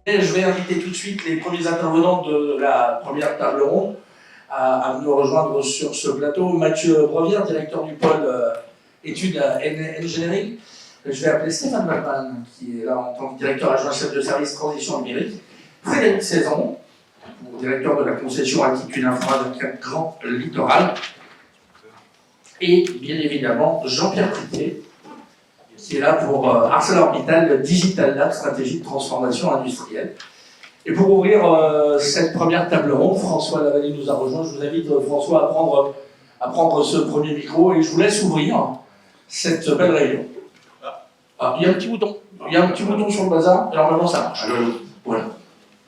Et je vais inviter tout de suite les premiers intervenants de la première table ronde à nous rejoindre sur ce plateau. Mathieu Brevière, directeur du pôle études engineering. Je vais appeler Stéphane Waldman, qui est là en tant que directeur adjoint chef de service transition numérique. Frédéric Saison, directeur de la concession Altitude Infra de Cap Grand Littoral. Et bien évidemment, Jean-Pierre Pitié, qui est là pour ArcelorMittal Digital Lab, stratégie de transformation industrielle. Et pour ouvrir cette première table ronde, François Lavallée nous a rejoint. Je vous invite, François, à prendre ce premier micro et je vous laisse ouvrir cette belle réunion. Ah, il y a un petit bouton. Il y a un petit bouton sur le bazar et normalement ça marche. Voilà.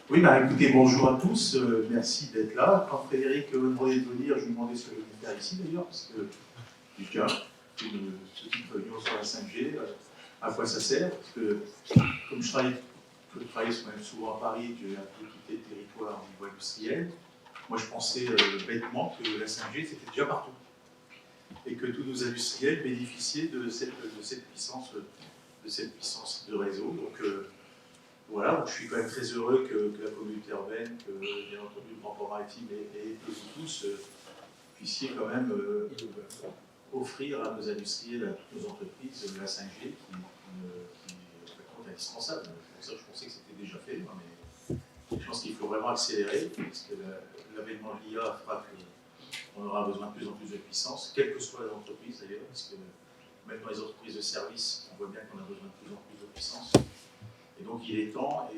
Oui, écoutez, bonjour à tous. Merci d'être là. Quand Frédéric me demandait de venir, je lui demandais ce que je venais faire ici d'ailleurs, parce que déjà, ce type de réunion sur la 5G, à quoi ça sert? Parce que comme je travaille souvent à Paris, j'ai un peu quitté le territoire au niveau industriel. Moi, je pensais bêtement que la 5G, c'était déjà partout. Et que tous nos industriels bénéficiaient de cette puissance de réseau. Donc, voilà, donc je suis quand même très heureux que la communauté urbaine, que bien entendu le Grand Port Maritime et vous tous puissiez quand même offrir à nos industriels, à toutes nos entreprises, la 5G qui est indispensable. Pour ça, je pensais que c'était déjà fait, mais je pense qu'il faut vraiment accélérer, parce que l'avènement de l'IA fera qu'on aura besoin de plus en plus de puissance, quelles que soient les entreprises d'ailleurs, parce que même dans les entreprises de services, on voit bien qu'on a besoin de plus en plus de puissance. Et donc il est temps de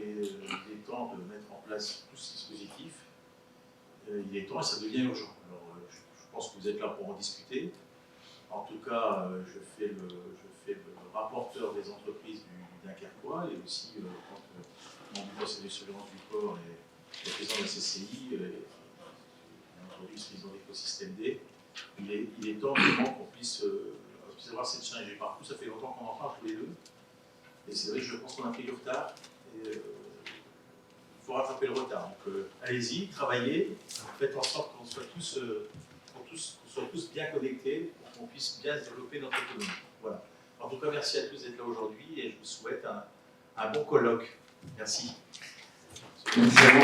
mettre en place tout ce dispositif. Il est temps et ça devient urgent. Alors je pense que vous êtes là pour en discuter. En tout cas, je fais le rapporteur des entreprises du Dunkerquois et aussi quand mon boss est de surveillance du port et le président de la CCI, bien entendu le président de l'écosystème D. Il est temps vraiment qu'on puisse avoir cette change partout. Ça fait longtemps qu'on en parle tous les deux. Et c'est vrai que je pense qu'on a pris du retard. Et, il faut rattraper le retard. Donc allez-y, travaillez, faites en sorte qu'on soit tous bien connectés pour qu'on puisse bien développer notre économie. Voilà. En tout cas, merci à tous d'être là aujourd'hui et je vous souhaite un bon colloque. Merci. Merci à vous.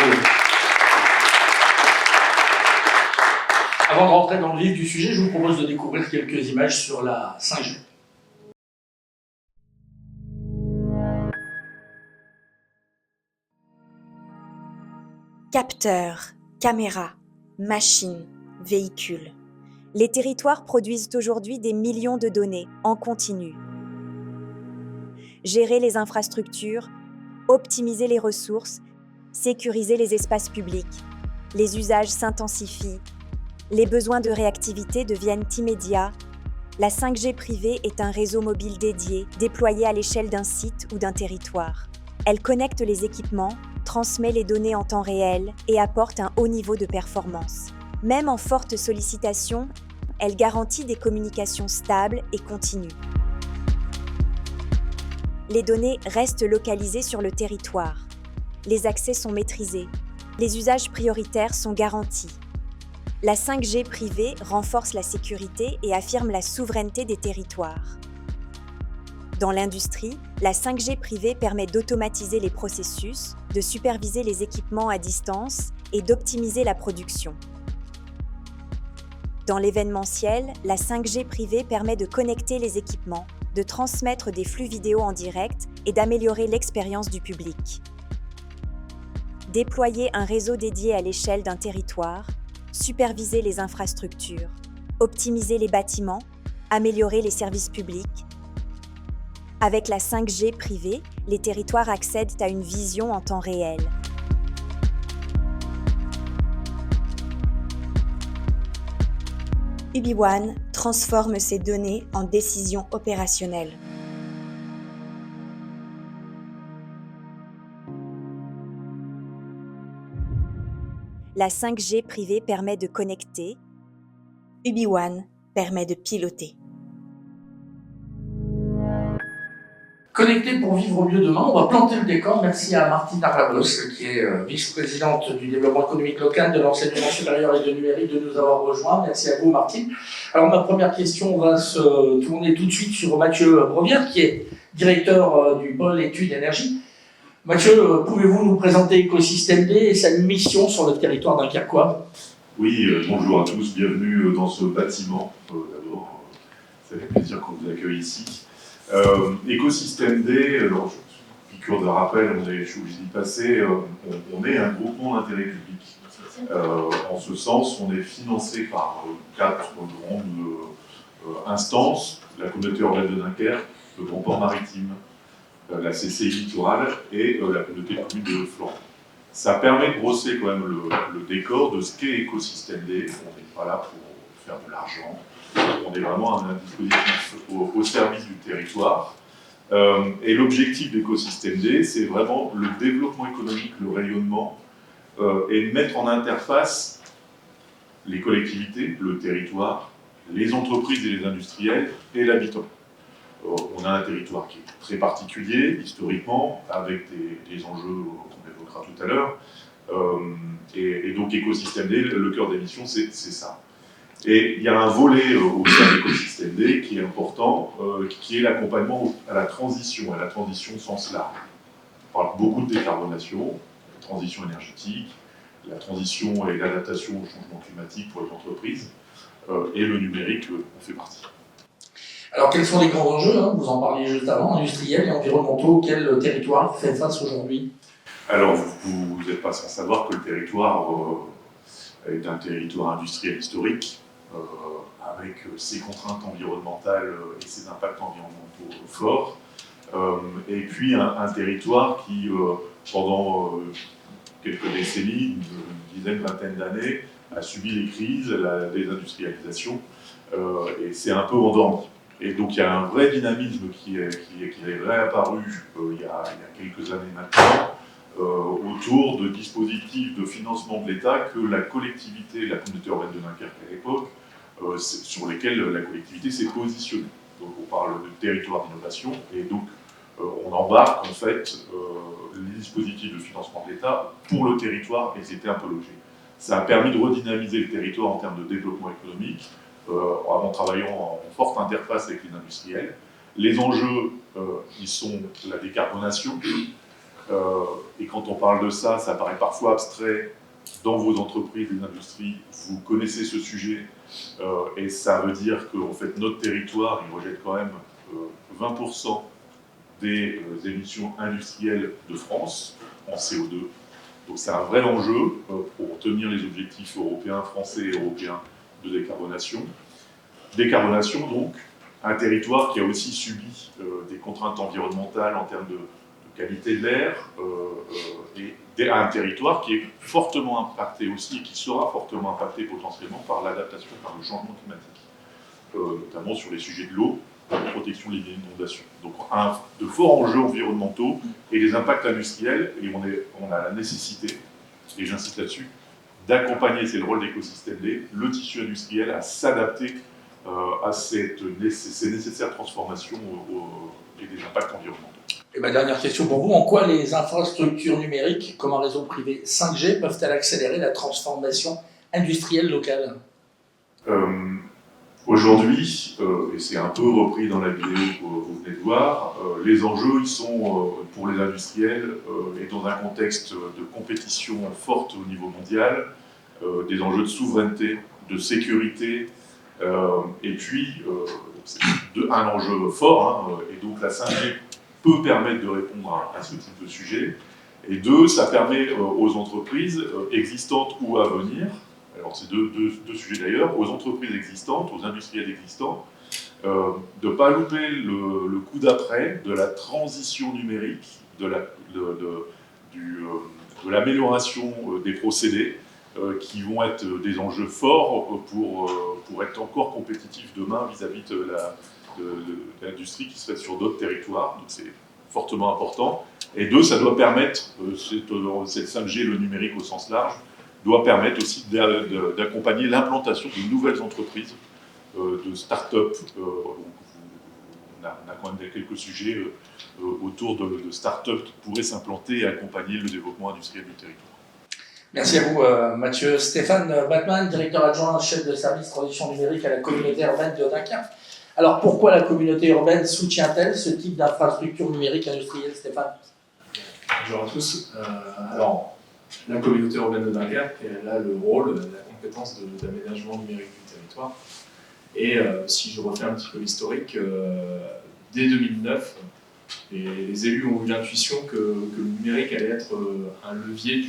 Avant de rentrer dans le vif du sujet, je vous propose de découvrir quelques images sur la 5G. Capteurs, caméras, machines, véhicules. Les territoires produisent aujourd'hui des millions de données en continu. Gérer les infrastructures, optimiser les ressources, sécuriser les espaces publics. Les usages s'intensifient. Les besoins de réactivité deviennent immédiats. La 5G privée est un réseau mobile dédié, déployé à l'échelle d'un site ou d'un territoire. Elle connecte les équipements, transmet les données en temps réel et apporte un haut niveau de performance. Même en forte sollicitation, elle garantit des communications stables et continues. Les données restent localisées sur le territoire. Les accès sont maîtrisés. Les usages prioritaires sont garantis. La 5G privée renforce la sécurité et affirme la souveraineté des territoires. Dans l'industrie, la 5G privée permet d'automatiser les processus, de superviser les équipements à distance et d'optimiser la production. Dans l'événementiel, la 5G privée permet de connecter les équipements, de transmettre des flux vidéo en direct et d'améliorer l'expérience du public. Déployer un réseau dédié à l'échelle d'un territoire, superviser les infrastructures, optimiser les bâtiments, améliorer les services publics. Avec la 5G privée, les territoires accèdent à une vision en temps réel. UbiOne transforme ces données en décisions opérationnelles. La 5G privée permet de connecter. UbiOne permet de piloter. Connecté pour vivre mieux demain, on va planter le décor. Merci à Martine Arlabos, qui est vice-présidente du développement économique local, de l'enseignement supérieur et de numérique, de nous avoir rejoints. Merci à vous, Martine. Alors, ma première question va se tourner tout de suite sur Mathieu Brevière, qui est directeur du pôle études énergie. Mathieu, pouvez-vous nous présenter Écosystème D et sa mission sur le territoire dunkerquois? Oui, bonjour à tous, bienvenue dans ce bâtiment. D'abord, ça fait plaisir qu'on vous accueille ici. Écosystème D, alors, piqûre de rappel, je suis obligé d'y passer, on est un groupement d'intérêt public. En ce sens, on est financé par 4 grandes instances, la communauté urbaine de Dunkerque, le Grand Port Maritime, la CCI Littoral et la communauté de communes de Florent. Ça permet de brosser quand même le décor de ce qu'est Écosystème D. On n'est pas là pour faire de l'argent, on est vraiment un dispositif au service du territoire. Et l'objectif d'Écosystème D, c'est vraiment le développement économique, le rayonnement, et de mettre en interface les collectivités, le territoire, les entreprises et les industriels et l'habitant. On a un territoire qui est très particulier, historiquement, avec des enjeux qu'on évoquera tout à l'heure. Et donc Écosystème D, le cœur des missions, c'est ça. Et il y a un volet au sein d'Écosystème D qui est important, qui est l'accompagnement à la transition au sens large. On parle beaucoup de décarbonation, de transition énergétique, la transition et l'adaptation au changement climatique pour les entreprises, et le numérique en fait partie. Alors, quels sont les grands enjeux, hein, vous en parliez juste avant, industriels et environnementaux, auxquels le territoire fait face aujourd'hui? Alors, vous n'êtes pas sans savoir que le territoire est un territoire industriel historique, avec ses contraintes environnementales et ses impacts environnementaux forts, et puis un territoire qui, pendant quelques décennies, une dizaine, vingtaine d'années, a subi les crises, la désindustrialisation, et c'est un peu endormi. Et donc il y a un vrai dynamisme qui est réapparu il y a quelques années maintenant, autour de dispositifs de financement de l'État que la collectivité, la communauté urbaine de Dunkerque à l'époque, sur lesquels la collectivité s'est positionnée. Donc on parle de territoire d'innovation, et donc on embarque en fait les dispositifs de financement de l'État pour le territoire, et c'était un peu logique. Ça a permis de redynamiser le territoire en termes de développement économique, en travaillant en forte interface avec les industriels. Les enjeux, ils sont la décarbonation, et quand on parle de ça, ça paraît parfois abstrait dans vos entreprises et industries. Vous connaissez ce sujet, et ça veut dire qu'en fait, notre territoire, il rejette quand même 20% des émissions industrielles de France en CO2. Donc c'est un vrai enjeu pour tenir les objectifs européens, français et européens de décarbonation. Décarbonation, donc, un territoire qui a aussi subi des contraintes environnementales en termes de qualité de l'air, et un territoire qui est fortement impacté aussi, et qui sera fortement impacté potentiellement par l'adaptation, par le changement climatique, notamment sur les sujets de l'eau, la protection des inondations. Donc de forts enjeux environnementaux et les impacts industriels, et on a la nécessité, et j'insiste là-dessus, d'accompagner, c'est le rôle d'Écosystème D, le tissu industriel à s'adapter à ces nécessaires transformations et des impacts environnementaux. Et ma dernière question pour vous, en quoi les infrastructures numériques, comme un réseau privé 5G, peuvent-elles accélérer la transformation industrielle locale? Aujourd'hui, et c'est un peu repris dans la vidéo que vous venez de voir, les enjeux ils sont pour les industriels, et dans un contexte de compétition forte au niveau mondial, des enjeux de souveraineté, de sécurité, et puis un enjeu fort, et donc la 5G peut permettre de répondre à ce type de sujet, et deux, ça permet aux entreprises existantes ou à venir, alors c'est deux sujets d'ailleurs, aux entreprises existantes, aux industriels existants, de ne pas louper le coup d'après de la transition numérique, de l'amélioration des procédés, qui vont être des enjeux forts pour être encore compétitifs demain vis-à-vis de l'industrie qui se fait sur d'autres territoires. Donc c'est fortement important. Et deux, ça doit permettre, cette 5G, le numérique au sens large, doit permettre aussi d'accompagner l'implantation de nouvelles entreprises, de start-up. On a quand même quelques sujets autour de start-up qui pourraient s'implanter et accompagner le développement industriel du territoire. Merci à vous, Mathieu. Stéphane Batman, directeur adjoint, chef de service transition numérique à la communauté urbaine de Dunkerque. Alors pourquoi la communauté urbaine soutient-elle ce type d'infrastructure numérique industrielle, Stéphane? Bonjour à tous. Alors, la communauté urbaine de Dunkerque, elle a le rôle, la compétence d'aménagement numérique du territoire. Et si je refais un petit peu l'historique, dès 2009, les élus ont eu l'intuition que le numérique allait être un levier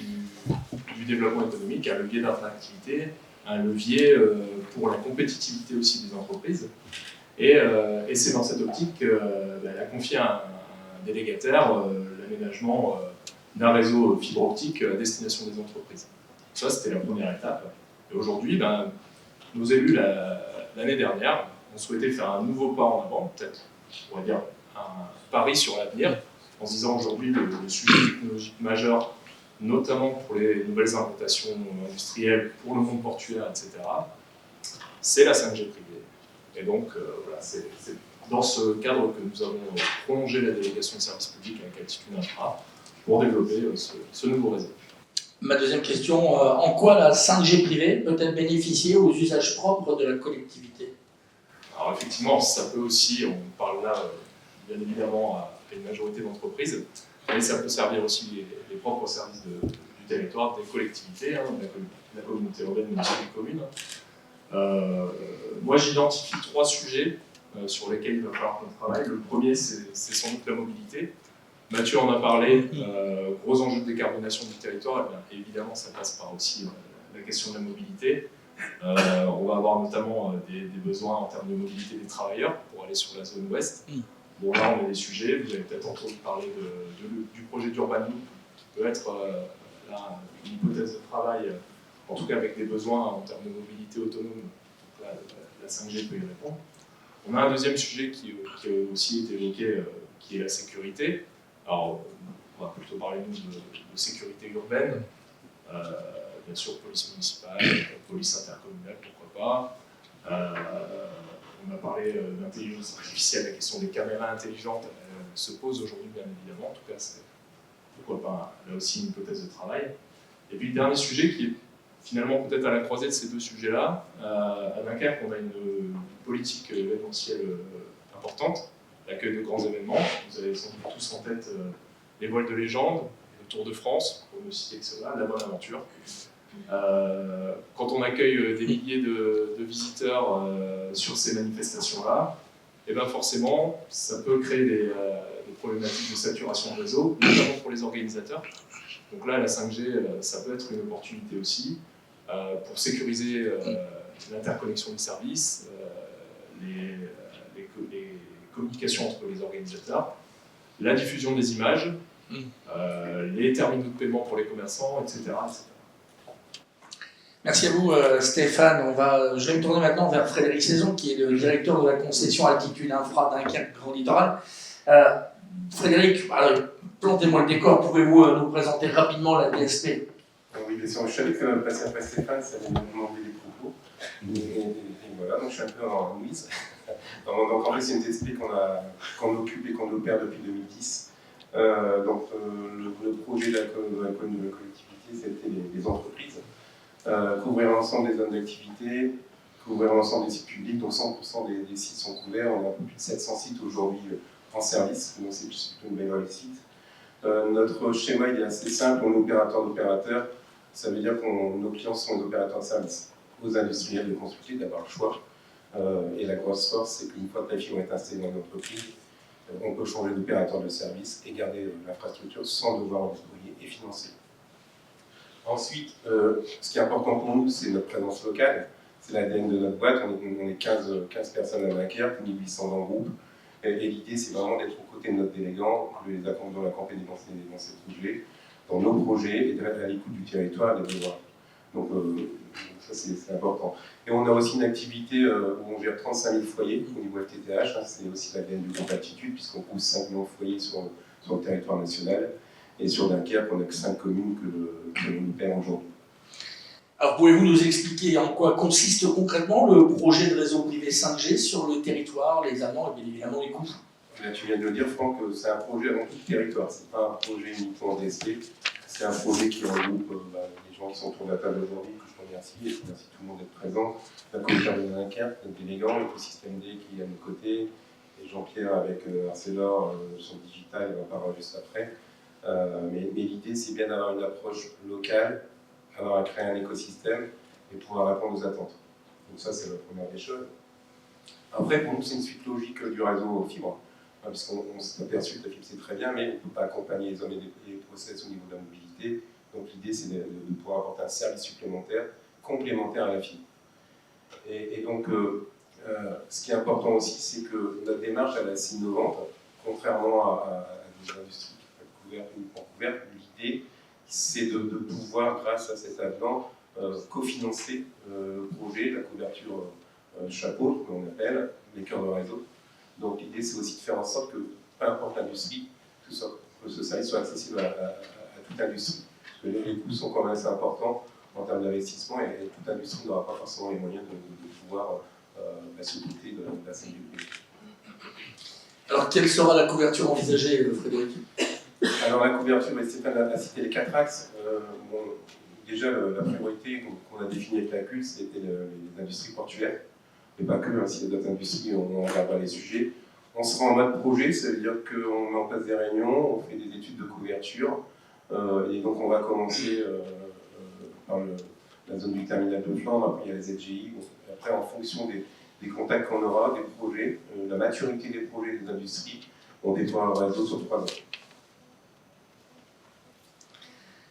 du développement économique, un levier d'attractivité, un levier pour la compétitivité aussi des entreprises. Et c'est dans cette optique qu'elle a confié à un délégataire l'aménagement d'un réseau fibre optique à destination des entreprises. Ça, c'était la première étape. Et aujourd'hui, nos élus, l'année dernière, ont souhaité faire un nouveau pas en avant, peut-être, on va dire, un pari sur l'avenir, en se disant aujourd'hui le sujet technologique majeur, notamment pour les nouvelles implantations industrielles, pour le monde portuaire, etc., c'est la 5G privée. Et donc, voilà, c'est dans ce cadre que nous avons prolongé la délégation de services publics avec Altitude Infra pour développer ce nouveau réseau. Ma deuxième question, en quoi la 5G privée peut-elle bénéficier aux usages propres de la collectivité? Alors effectivement, ça peut aussi, on parle là bien évidemment à une majorité d'entreprises, mais ça peut servir aussi les propres services du territoire, des collectivités, de la communauté urbaine, mais aussi des communes. Moi, j'identifie 3 sujets sur lesquels il va falloir qu'on travaille. Le premier, c'est sans doute la mobilité. Mathieu en a parlé, gros enjeu de décarbonation du territoire, et bien, évidemment ça passe par aussi la question de la mobilité. On va avoir notamment des besoins en termes de mobilité des travailleurs pour aller sur la zone ouest. Bon, là on a des sujets, vous avez peut-être entendu parler du projet d'Urban Loop, qui peut être une hypothèse de travail, en tout cas avec des besoins en termes de mobilité autonome. Donc là, la 5G peut y répondre. On a un deuxième sujet qui a aussi été évoqué, qui est la sécurité. Alors, on va plutôt parler nous de sécurité urbaine, bien sûr police municipale, police intercommunale, pourquoi pas. On a parlé d'intelligence artificielle, la question des caméras intelligentes se pose aujourd'hui bien évidemment, en tout cas c'est pourquoi pas là aussi une hypothèse de travail. Et puis le dernier sujet qui est finalement peut-être à la croisée de ces deux sujets-là, à Dunkerque on a une politique événementielle importante, l'accueil de grands événements. Vous avez sans doute tous en tête les vols de légende, le Tour de France, pour ne citer que cela, la bonne aventure. Quand on accueille des milliers de visiteurs sur ces manifestations-là, et bien forcément, ça peut créer des problématiques de saturation de réseau, notamment pour les organisateurs. Donc là, la 5G, ça peut être une opportunité aussi pour sécuriser l'interconnexion des services, les communications entre les organisateurs, la diffusion des images, les terminaux de paiement pour les commerçants, etc. Merci à vous Stéphane. Je vais me tourner maintenant vers Frédéric Saison, qui est le directeur de la concession Altitude Infra Dunkerque Grand Littoral. Frédéric, plantez-moi le décor, pouvez-vous nous présenter rapidement la DSP? Oui, bien sûr, je savais que ça va passer après Stéphane, ça allait me demander des propos. Et voilà, donc je suis un peu en Louise. Donc en fait, c'est une DSP qu'on occupe et qu'on opère depuis 2010. Le projet de la collectivité, c'était les entreprises. Couvrir l'ensemble des zones d'activité, couvrir l'ensemble des sites publics, donc 100% des sites sont couverts. On a un peu plus de 700 sites aujourd'hui en service, donc c'est plutôt une belle réussite. Notre schéma il est assez simple, on est opérateur d'opérateurs, ça veut dire que nos clients sont des opérateurs de service. Aux industriels de consulter, d'avoir le choix. Et la grosse force, c'est qu'une fois que la fibre est installée dans l'entreprise, on peut changer d'opérateur de service et garder l'infrastructure sans devoir en déployer et financer. Ensuite, ce qui est important pour nous, c'est notre présence locale. C'est l'ADN de notre boîte. On est 15 personnes à Dunkerque, 1800 en groupe. Et l'idée, c'est vraiment d'être aux côtés de notre délégant, de les accompagner dans ces projets, dans nos projets, et d'être à l'écoute du territoire et des besoins. Donc, ça, c'est important. Et on a aussi une activité où on gère 35 000 foyers au niveau FTTH. C'est aussi l'ADN du groupe Altitude, puisqu'on couvre 5 millions de foyers sur le territoire national. Et sur Dunkerque, on n'a que 5 communes que l'on opère aujourd'hui. Alors pouvez-vous nous expliquer en quoi consiste concrètement le projet de réseau privé 5G sur le territoire, les amenants et bien évidemment les coûts? Là, tu viens de le dire, Franck, c'est un projet dans tout le territoire. Ce n'est pas un projet uniquement en DSP. C'est un projet qui regroupe les gens qui sont autour de la table aujourd'hui, que je remercie, et je remercie tout le monde d'être présent. La communauté de Dunkerque, notre délégant, l'écosystème D qui est à nos côtés, et Jean-Pierre avec Arcelor, son digital, on en parlera juste après. Mais l'idée, c'est bien d'avoir une approche locale, avoir à créer un écosystème et pouvoir répondre aux attentes. Donc ça, c'est la première des choses. Après, pour nous, c'est une suite logique du réseau fibre, puisqu'on s'est aperçu que la fibre, c'est très bien, mais on ne peut pas accompagner les hommes et les process au niveau de la mobilité. Donc l'idée, c'est de pouvoir apporter un service supplémentaire, complémentaire à la fibre. Et donc, ce qui est important aussi, c'est que notre démarche, elle est assez innovante, contrairement à des industries uniquement couvertes. L'idée, c'est de pouvoir, grâce à cet avenant, cofinancer le projet, la couverture chapeau, comme on appelle, les cœurs de réseau. Donc l'idée, c'est aussi de faire en sorte que, peu importe l'industrie, que ce service soit accessible à toute industrie. Parce que les coûts sont quand même assez importants en termes d'investissement et toute industrie n'aura pas forcément les moyens de pouvoir se doter de la 5G. Alors, quelle sera la couverture envisagée, Frédéric? Alors, la couverture, Stéphane a cité les 4 axes. Bon, déjà, la priorité qu'on a définie avec la CUL, c'était les industries portuaires. Mais pas que, hein, s'il y a d'autres industries, on regardera les sujets. On sera en mode projet, ça veut dire qu'on met en place des réunions, on fait des études de couverture, et donc on va commencer par la zone du terminal de Flandre, après il y a les LGI, après en fonction des contacts qu'on aura, des projets, la maturité des projets des industries, on déploie un réseau sur 3 ans.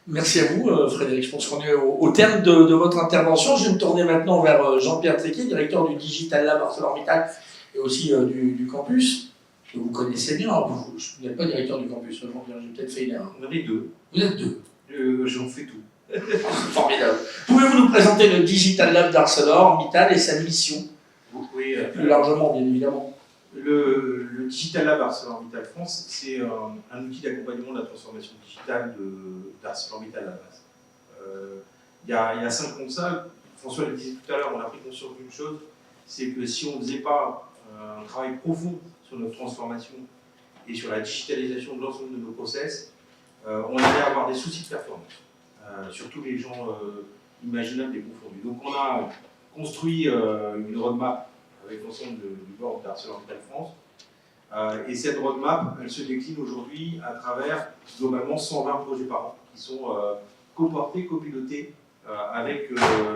Merci à vous, Frédéric. Je pense qu'on est au terme de votre intervention. Je vais me tourner maintenant vers Jean-Pierre Tréquier, directeur du Digital Lab ArcelorMittal et aussi du campus, que vous connaissez bien. Alors, vous n'êtes pas directeur du campus, Jean-Pierre, j'ai peut-être fait une erreur. On est 2. Vous êtes 2. J'en fais tout. Formidable. Pouvez-vous nous présenter le Digital Lab d'ArcelorMittal et sa mission, Oui, plus largement, bien évidemment? Le Digital Lab ArcelorMittal France, c'est un outil d'accompagnement de la transformation digitale d'ArcelorMittal à la base. Il y a 5 ans de ça, François le disait tout à l'heure, on a pris conscience d'une chose, c'est que si on ne faisait pas un travail profond sur notre transformation et sur la digitalisation de l'ensemble de nos process, on allait avoir des soucis de performance, sur tous les gens imaginables et confondus. Donc on a construit une roadmap avec l'ensemble du board d'ArcelorMittal France. Et cette roadmap, elle se décline aujourd'hui à travers globalement 120 projets par an qui sont coportés, copilotés avec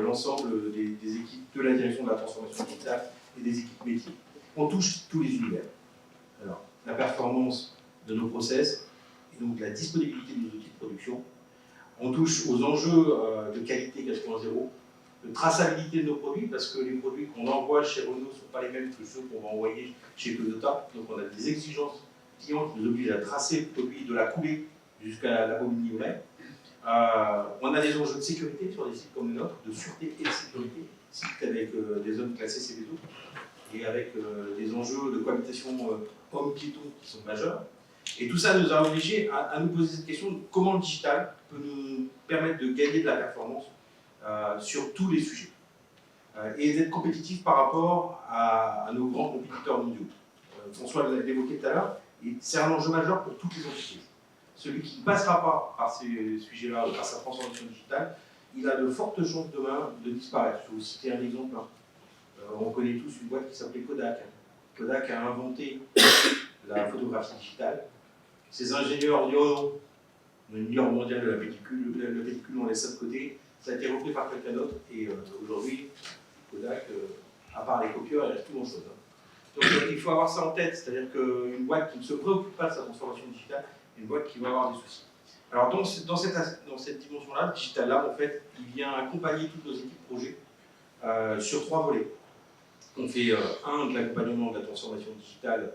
l'ensemble des équipes de la direction de la transformation digitale et des équipes métiers. On touche tous les univers. Alors, la performance de nos process et donc la disponibilité de nos outils de production. On touche aux enjeux de qualité 4.0, de traçabilité de nos produits, parce que les produits qu'on envoie chez Renault ne sont pas les mêmes que ceux qu'on va envoyer chez Toyota. Donc on a des exigences clients qui nous obligent à tracer le produit de la coulée jusqu'à la bobine livret. On a des enjeux de sécurité sur des sites comme le nôtre, de sûreté et de sécurité, sites avec des zones classées CVSO, et avec des enjeux de cohabitation homme-piéton qui sont majeurs. Et tout ça nous a obligés à nous poser cette question de comment le digital peut nous permettre de gagner de la performance sur tous les sujets et d'être compétitif par rapport à nos grands compétiteurs mondiaux. François l'a évoqué tout à l'heure, et c'est un enjeu majeur pour toutes les entreprises. Celui qui ne passera pas par ces sujets-là, par sa transformation digitale, il a de fortes chances demain de disparaître. Je vais vous citer un exemple. On connaît tous une boîte qui s'appelait Kodak. Kodak a inventé la photographie digitale. Ses ingénieurs ont dit oh non, le leader mondial de la pellicule, on laisse ça de côté. Ça a été repris par quelqu'un d'autre et aujourd'hui, Kodak, à part les copieurs, il reste plus grand-chose. Donc il faut avoir ça en tête, c'est-à-dire qu'une boîte qui ne se préoccupe pas de sa transformation digitale est une boîte qui va avoir des soucis. Alors dans cette dimension-là, le Digital Lab, en fait, il vient accompagner toutes nos équipes projets sur 3 volets. On fait de l'accompagnement de la transformation digitale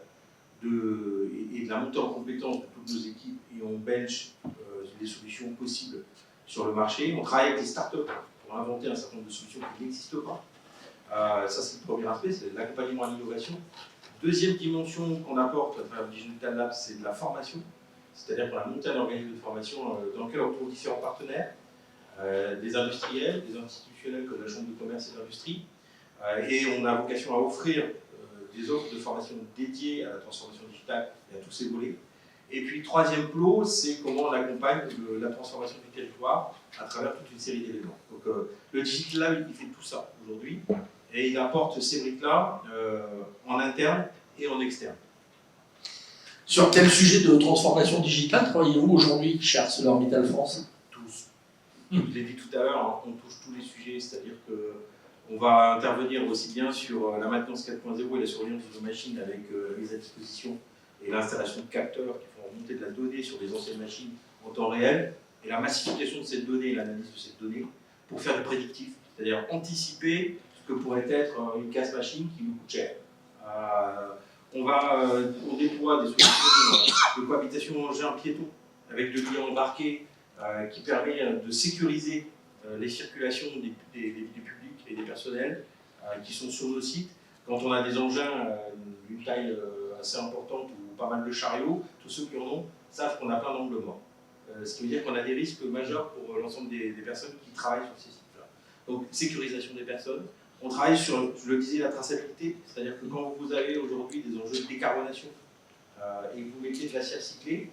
et de la montée en compétence de toutes nos équipes et on bench les solutions possibles sur le marché. On travaille avec des startups pour inventer un certain nombre de solutions qui n'existent pas. Ça, c'est le premier aspect, c'est l'accompagnement à l'innovation. Deuxième dimension qu'on apporte à travers le Digital Lab, c'est de la formation. C'est-à-dire qu'on a monté un organisme de formation dans lequel on retrouve différents partenaires, des industriels, des institutionnels comme la Chambre de commerce et d'industrie. Et on a vocation à offrir des offres de formation dédiées à la transformation digitale et à tous ces volets. Et puis, troisième plot, c'est comment on accompagne la transformation du territoire à travers toute une série d'éléments. Donc, le Digital Lab, il fait tout ça aujourd'hui, et il apporte ces briques-là en interne et en externe. Sur quel sujet de transformation digitale travaillez-vous aujourd'hui chez ArcelorMittal France? Tous. Je l'ai dit tout à l'heure, on touche tous les sujets, c'est-à-dire qu'on va intervenir aussi bien sur la maintenance 4.0 et la surveillance de nos machines avec la mise à disposition et l'installation de capteurs qui font remonter de la donnée sur les anciennes machines en temps réel, et la massification de cette donnée et l'analyse de cette donnée pour faire du prédictif, c'est-à-dire anticiper ce que pourrait être une casse-machine qui nous coûte cher. On déploie des solutions de cohabitation engin-piéton avec de l'IA embarqué qui permet de sécuriser les circulations des publics et des personnels qui sont sur nos sites. Quand on a des engins d'une taille assez importante ou pas mal de chariots, tous ceux qui en ont savent qu'on a plein d'angles morts. Ce qui veut dire qu'on a des risques majeurs pour l'ensemble des personnes qui travaillent sur ces sites-là. Donc, sécurisation des personnes. On travaille sur, je le disais, la traçabilité, c'est-à-dire que quand vous avez aujourd'hui des enjeux de décarbonation et que vous mettez de l'acier recyclé,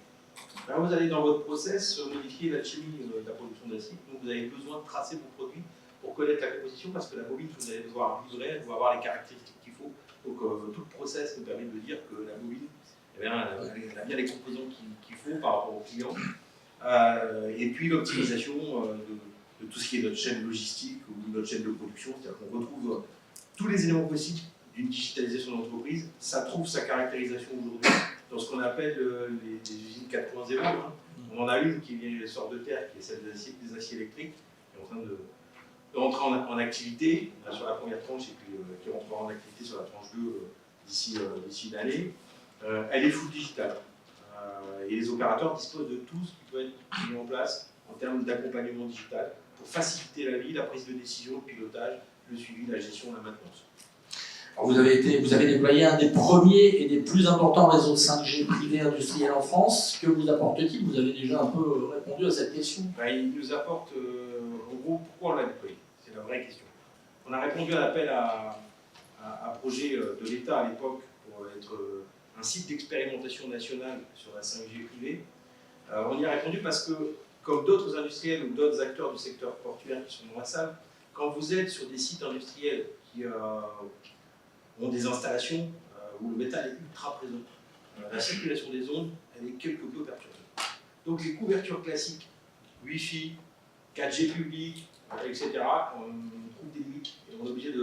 là vous allez dans votre process modifier la chimie de la production d'acier. Donc vous avez besoin de tracer vos produits pour connaître la composition, parce que la bobine que vous allez devoir livrer, elle doit avoir les caractéristiques qu'il faut. Donc tout le process nous permet de dire que la bobine, eh bien, elle a bien les composants qu'il faut par rapport au client. Et puis l'optimisation de tout ce qui est notre chaîne logistique ou notre chaîne de production, c'est-à-dire qu'on retrouve tous les éléments possibles d'une digitalisation d'entreprise. Ça trouve sa caractérisation aujourd'hui dans ce qu'on appelle les usines 4.0. Hein. On en a une qui sort de terre, qui est celle des aciers électriques, qui est en train de rentrer en activité sur la première tranche et puis qui rentrera en activité sur la tranche 2 d'ici une année. Elle est full digitale. Et les opérateurs disposent de tout ce qui peut être mis en place en termes d'accompagnement digital pour faciliter la vie, la prise de décision, le pilotage, le suivi, la gestion, la maintenance. Alors vous avez déployé un des premiers et des plus importants réseaux 5G privés industriels en France. Que vous apporte-t-il? Vous avez déjà un peu répondu à cette question. Il nous apporte, en gros, pourquoi on l'a déployé? C'est la vraie question. On a répondu à l'appel à projet de l'État à l'époque pour être un site d'expérimentation nationale sur la 5G privée. On y a répondu parce que, comme d'autres industriels ou d'autres acteurs du secteur portuaire qui sont dans la salle, quand vous êtes sur des sites industriels qui ont des installations où le métal est ultra présent, la circulation des ondes, elle est quelque peu perturbée. Donc les couvertures classiques, Wi-Fi, 4G public, etc., on trouve des limites et on est obligé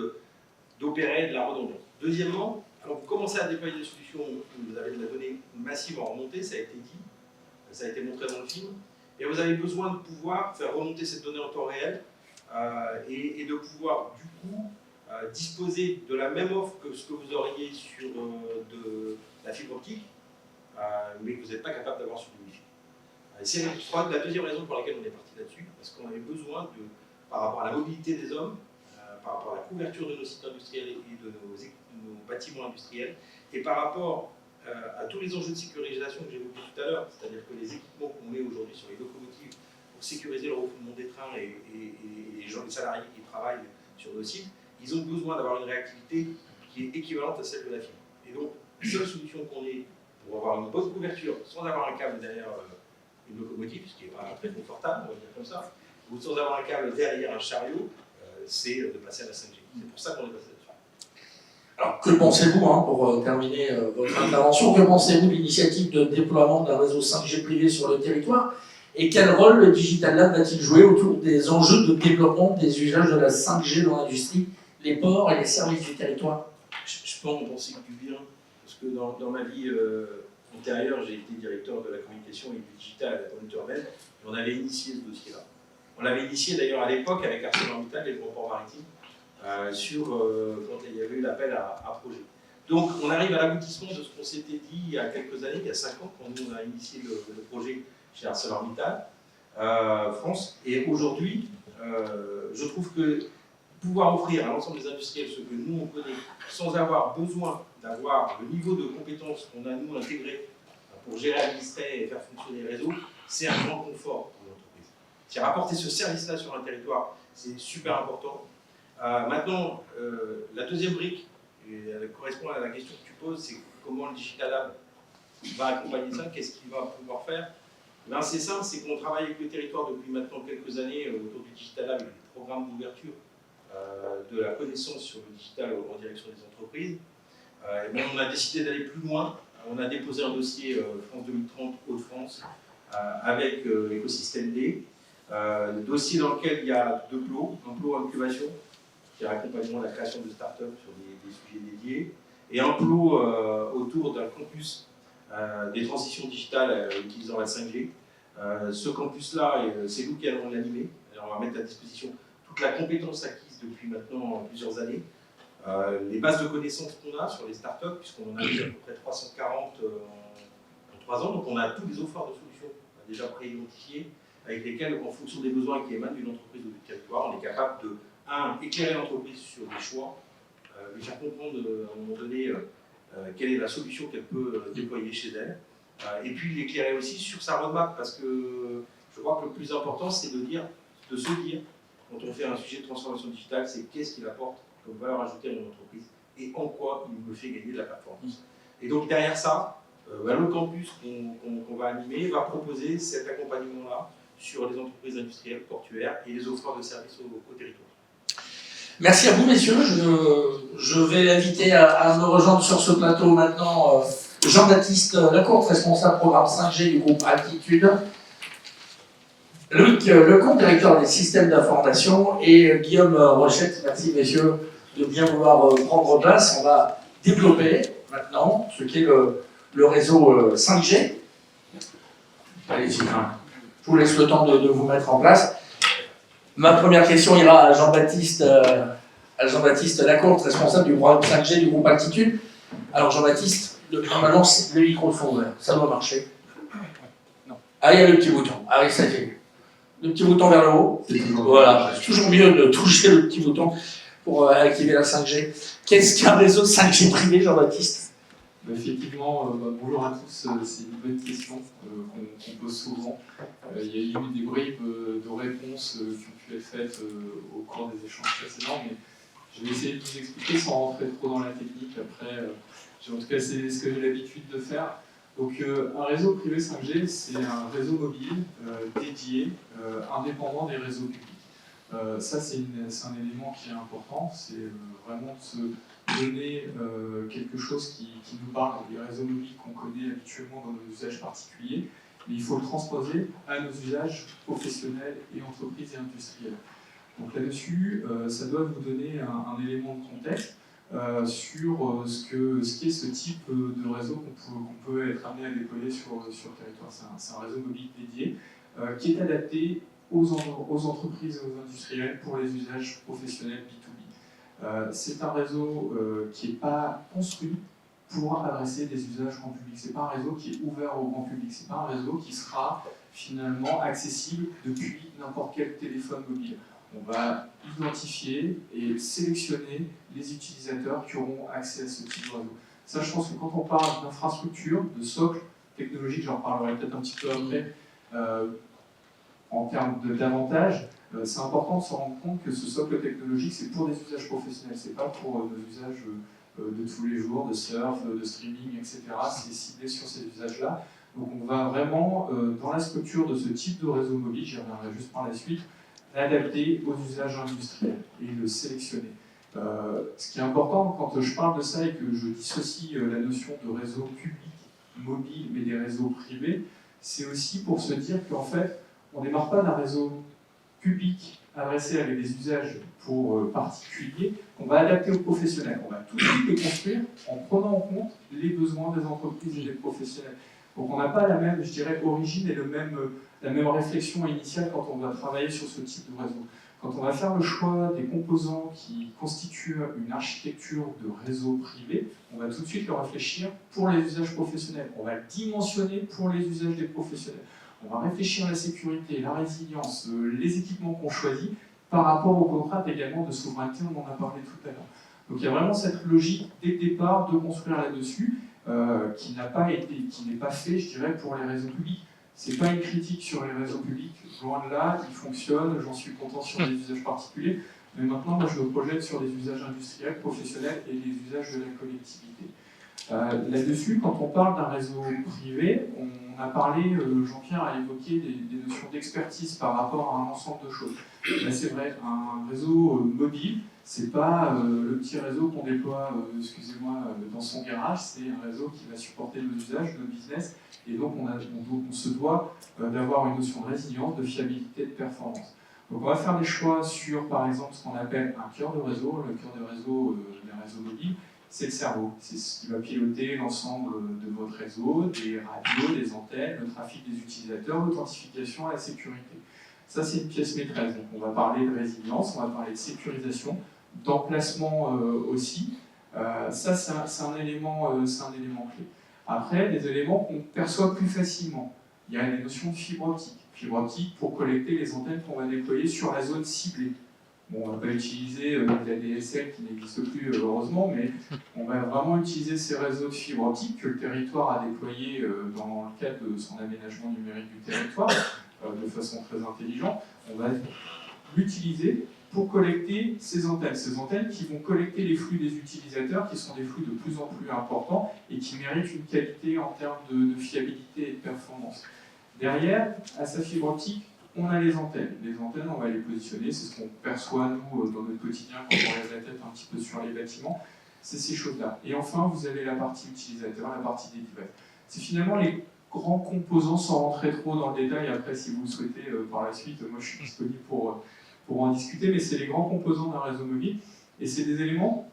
d'opérer de la redondance. Deuxièmement, quand vous commencez à déployer des solutions où vous avez de la donnée massive en remontée, ça a été dit, ça a été montré dans le film, et vous avez besoin de pouvoir faire remonter cette donnée en temps réel et de pouvoir du coup disposer de la même offre que ce que vous auriez sur de la fibre optique, mais que vous n'êtes pas capable d'avoir sur du Wi-Fi. C'est la deuxième raison pour laquelle on est parti là-dessus, parce qu'on avait besoin, par rapport à la mobilité des hommes, par rapport à la couverture de nos sites industriels et de nos bâtiments industriels, et par rapport à tous les enjeux de sécurisation que j'évoquais tout à l'heure, c'est-à-dire que les équipements qu'on met aujourd'hui sur les locomotives pour sécuriser le refoulement des trains et les salariés qui travaillent sur nos sites, ils ont besoin d'avoir une réactivité qui est équivalente à celle de la fibre. Et donc, la seule solution qu'on ait pour avoir une bonne couverture sans avoir un câble derrière une locomotive, ce qui n'est pas très confortable, on va dire comme ça, ou sans avoir un câble derrière un chariot, c'est de passer à la 5G. C'est pour ça qu'on est passé là-dessus. Alors, que pensez-vous, pour terminer votre intervention, que pensez-vous de l'initiative de déploiement d'un réseau 5G privé sur le territoire? Et quel rôle le Digital Lab va-t-il jouer autour des enjeux de développement des usages de la 5G dans l'industrie, les ports et les services du territoire? Je peux en penser que du bien, parce que dans ma vie antérieure, j'ai été directeur de la communication et du digital à la Pointe Urbaine, et on avait initié ce dossier-là. On l'avait initié d'ailleurs à l'époque avec ArcelorMittal et le Grand Port Maritime, quand il y avait eu l'appel à projet. Donc on arrive à l'aboutissement de ce qu'on s'était dit il y a quelques années, il y a 5 ans, quand nous on a initié le projet chez ArcelorMittal France. Et aujourd'hui, je trouve que pouvoir offrir à l'ensemble des industriels ce que nous on connaît, sans avoir besoin d'avoir le niveau de compétences qu'on a nous intégré pour gérer, administrer et faire fonctionner les réseaux, c'est un grand confort pour l'entreprise. C'est rapporter ce service-là sur un territoire, c'est super important. Maintenant, la deuxième brique, et elle correspond à la question que tu poses, c'est comment le Digital Lab va accompagner ça, qu'est-ce qu'il va pouvoir faire. Ben, c'est simple, c'est qu'on travaille avec le territoire depuis maintenant quelques années autour du Digital Lab, avec des programmes d'ouverture de la connaissance sur le digital en direction des entreprises. Et ben, on a décidé d'aller plus loin On a déposé un dossier France 2030 Hauts-de-France avec l'écosystème D. Dossier dans lequel il y a 2 plots, un plot incubation, qui est accompagnement de la création de start-up sur des sujets dédiés, et un plot autour d'un campus des transitions digitales utilisant la 5G. Ce campus-là, c'est nous qui allons l'animer. On va mettre à disposition toute la compétence acquise depuis maintenant plusieurs années. Les bases de connaissances qu'on a sur les startups, puisqu'on en a eu à peu près 340 en 3 ans, donc on a tous les offres de solutions déjà pré-identifiés, avec lesquels, en fonction des besoins qui émanent d'une entreprise ou du territoire, on est capable de, éclairer l'entreprise sur des choix, lui faire comprendre à un moment donné quelle est la solution qu'elle peut déployer chez elle, et puis l'éclairer aussi sur sa roadmap, parce que je crois que le plus important, c'est de se dire, quand on fait un sujet de transformation digitale, c'est qu'est-ce qu'il apporte comme valeur ajoutée à une entreprise et en quoi il me fait gagner de la performance. Et donc derrière ça, le campus qu'on va animer va proposer cet accompagnement-là sur les entreprises industrielles, portuaires et les offreurs de services au territoire. Merci à vous, messieurs. Je vais inviter à me rejoindre sur ce plateau maintenant Jean-Baptiste Lacourte, responsable programme 5G du groupe Altitude, Loïc Lecomte, directeur des systèmes d'information, et Guillaume Rochette. Merci, messieurs, de bien vouloir prendre place. On va développer maintenant ce qu'est le réseau 5G. Allez-y, je vous laisse le temps de vous mettre en place. Ma première question ira à Jean-Baptiste Lacourte, responsable du programme 5G du groupe Altitude. Alors Jean-Baptiste, normalement le micro fond vert, ça doit marcher. Non. Ah, il y a le petit bouton. Ah oui, ça y est. Le petit bouton vers le haut. Voilà, c'est toujours mieux de toucher le petit bouton pour activer la 5G. Qu'est-ce qu'un réseau 5G privé, Jean-Baptiste? Effectivement, bonjour à tous, c'est une bonne question qu'on pose souvent. Il y a eu des bribes de réponses qui ont pu être faites au cours des échanges précédents, mais je vais essayer de vous expliquer sans rentrer trop dans la technique. Après, en tout cas, c'est ce que j'ai l'habitude de faire. Donc, un réseau privé 5G, c'est un réseau mobile dédié, indépendant des réseaux publics. Ça, c'est un élément qui est important, c'est vraiment de se donner quelque chose qui nous parle des réseaux mobiles qu'on connaît habituellement dans nos usages particuliers, mais il faut le transposer à nos usages professionnels et entreprises et industriels. Donc là-dessus, ça doit vous donner un élément de contexte sur ce qu'est ce type de réseau qu'on peut être amené à déployer sur le territoire. C'est un réseau mobile dédié qui est adapté aux entreprises et aux industriels pour les usages professionnels B2B. C'est un réseau qui n'est pas construit pour adresser des usages grand public. Ce n'est pas un réseau qui est ouvert au grand public. Ce n'est pas un réseau qui sera finalement accessible depuis n'importe quel téléphone mobile. On va identifier et sélectionner les utilisateurs qui auront accès à ce type de réseau. Ça, je pense que quand on parle d'infrastructure, de socle technologique, j'en parlerai peut-être un petit peu après, en termes d'avantages, c'est important de se rendre compte que ce socle technologique, c'est pour des usages professionnels, c'est pas pour nos usages de tous les jours, de surf, de streaming, etc. C'est ciblé sur ces usages-là. Donc on va vraiment, dans la structure de ce type de réseau mobile, j'y reviendrai juste par la suite, l'adapter aux usages industriels et le sélectionner. Ce qui est important quand je parle de ça et que je dissocie la notion de réseau public, mobile, mais des réseaux privés, c'est aussi pour se dire qu'en fait, on ne démarre pas d'un réseau public adressé avec des usages pour particuliers, qu'on va adapter aux professionnels. On va tout de suite les construire en prenant en compte les besoins des entreprises et des professionnels. Donc on n'a pas la même, je dirais, origine et la même réflexion initiale quand on va travailler sur ce type de réseau. Quand on va faire le choix des composants qui constituent une architecture de réseau privé, on va tout de suite le réfléchir pour les usages professionnels. On va le dimensionner pour les usages des professionnels. On va réfléchir à la sécurité, la résilience, les équipements qu'on choisit par rapport aux contraintes également de souveraineté, on en a parlé tout à l'heure. Donc il y a vraiment cette logique dès le départ de construire là-dessus qui n'est pas fait, je dirais, pour les réseaux publics. C'est pas une critique sur les réseaux publics, loin de là, ils fonctionnent, j'en suis content sur les usages particuliers, mais maintenant moi je me projette sur les usages industriels, professionnels et les usages de la collectivité. Là-dessus, quand on parle d'un réseau privé, on a parlé, Jean-Pierre a évoqué des notions d'expertise par rapport à un ensemble de choses. Là, c'est vrai, un réseau mobile, c'est pas le petit réseau qu'on déploie, excusez-moi, dans son garage, c'est un réseau qui va supporter nos usages, nos business, et donc on se doit d'avoir une notion de résilience, de fiabilité, de performance. Donc on va faire des choix sur, par exemple, ce qu'on appelle un cœur de réseau. Le cœur de réseau d'un réseau mobile, c'est le cerveau. C'est ce qui va piloter l'ensemble de votre réseau, des radios, des antennes, le trafic des utilisateurs, l'authentification et la sécurité. Ça, c'est une pièce maîtresse. Donc on va parler de résilience, on va parler de sécurisation, d'emplacement aussi. Ça, c'est un élément clé. Après, des éléments qu'on perçoit plus facilement. Il y a les notions de fibre optique. Fibre optique pour collecter les antennes qu'on va déployer sur la zone ciblée. Bon, on ne va pas utiliser la DSL qui n'existe plus heureusement, mais on va vraiment utiliser ces réseaux de fibre optique que le territoire a déployés dans le cadre de son aménagement numérique du territoire de façon très intelligente. On va l'utiliser pour collecter ces antennes qui vont collecter les flux des utilisateurs, qui sont des flux de plus en plus importants et qui méritent une qualité en termes de fiabilité et de performance. Derrière, à sa fibre optique, on a les antennes. Les antennes, on va les positionner, c'est ce qu'on perçoit, nous, dans notre quotidien, quand on lève la tête un petit peu sur les bâtiments. C'est ces choses-là. Et enfin, vous avez la partie utilisateur, la partie des devices. C'est finalement les grands composants, sans rentrer trop dans le détail. Après, si vous le souhaitez, par la suite, moi, je suis disponible pour en discuter, mais c'est les grands composants d'un réseau mobile. Et c'est des éléments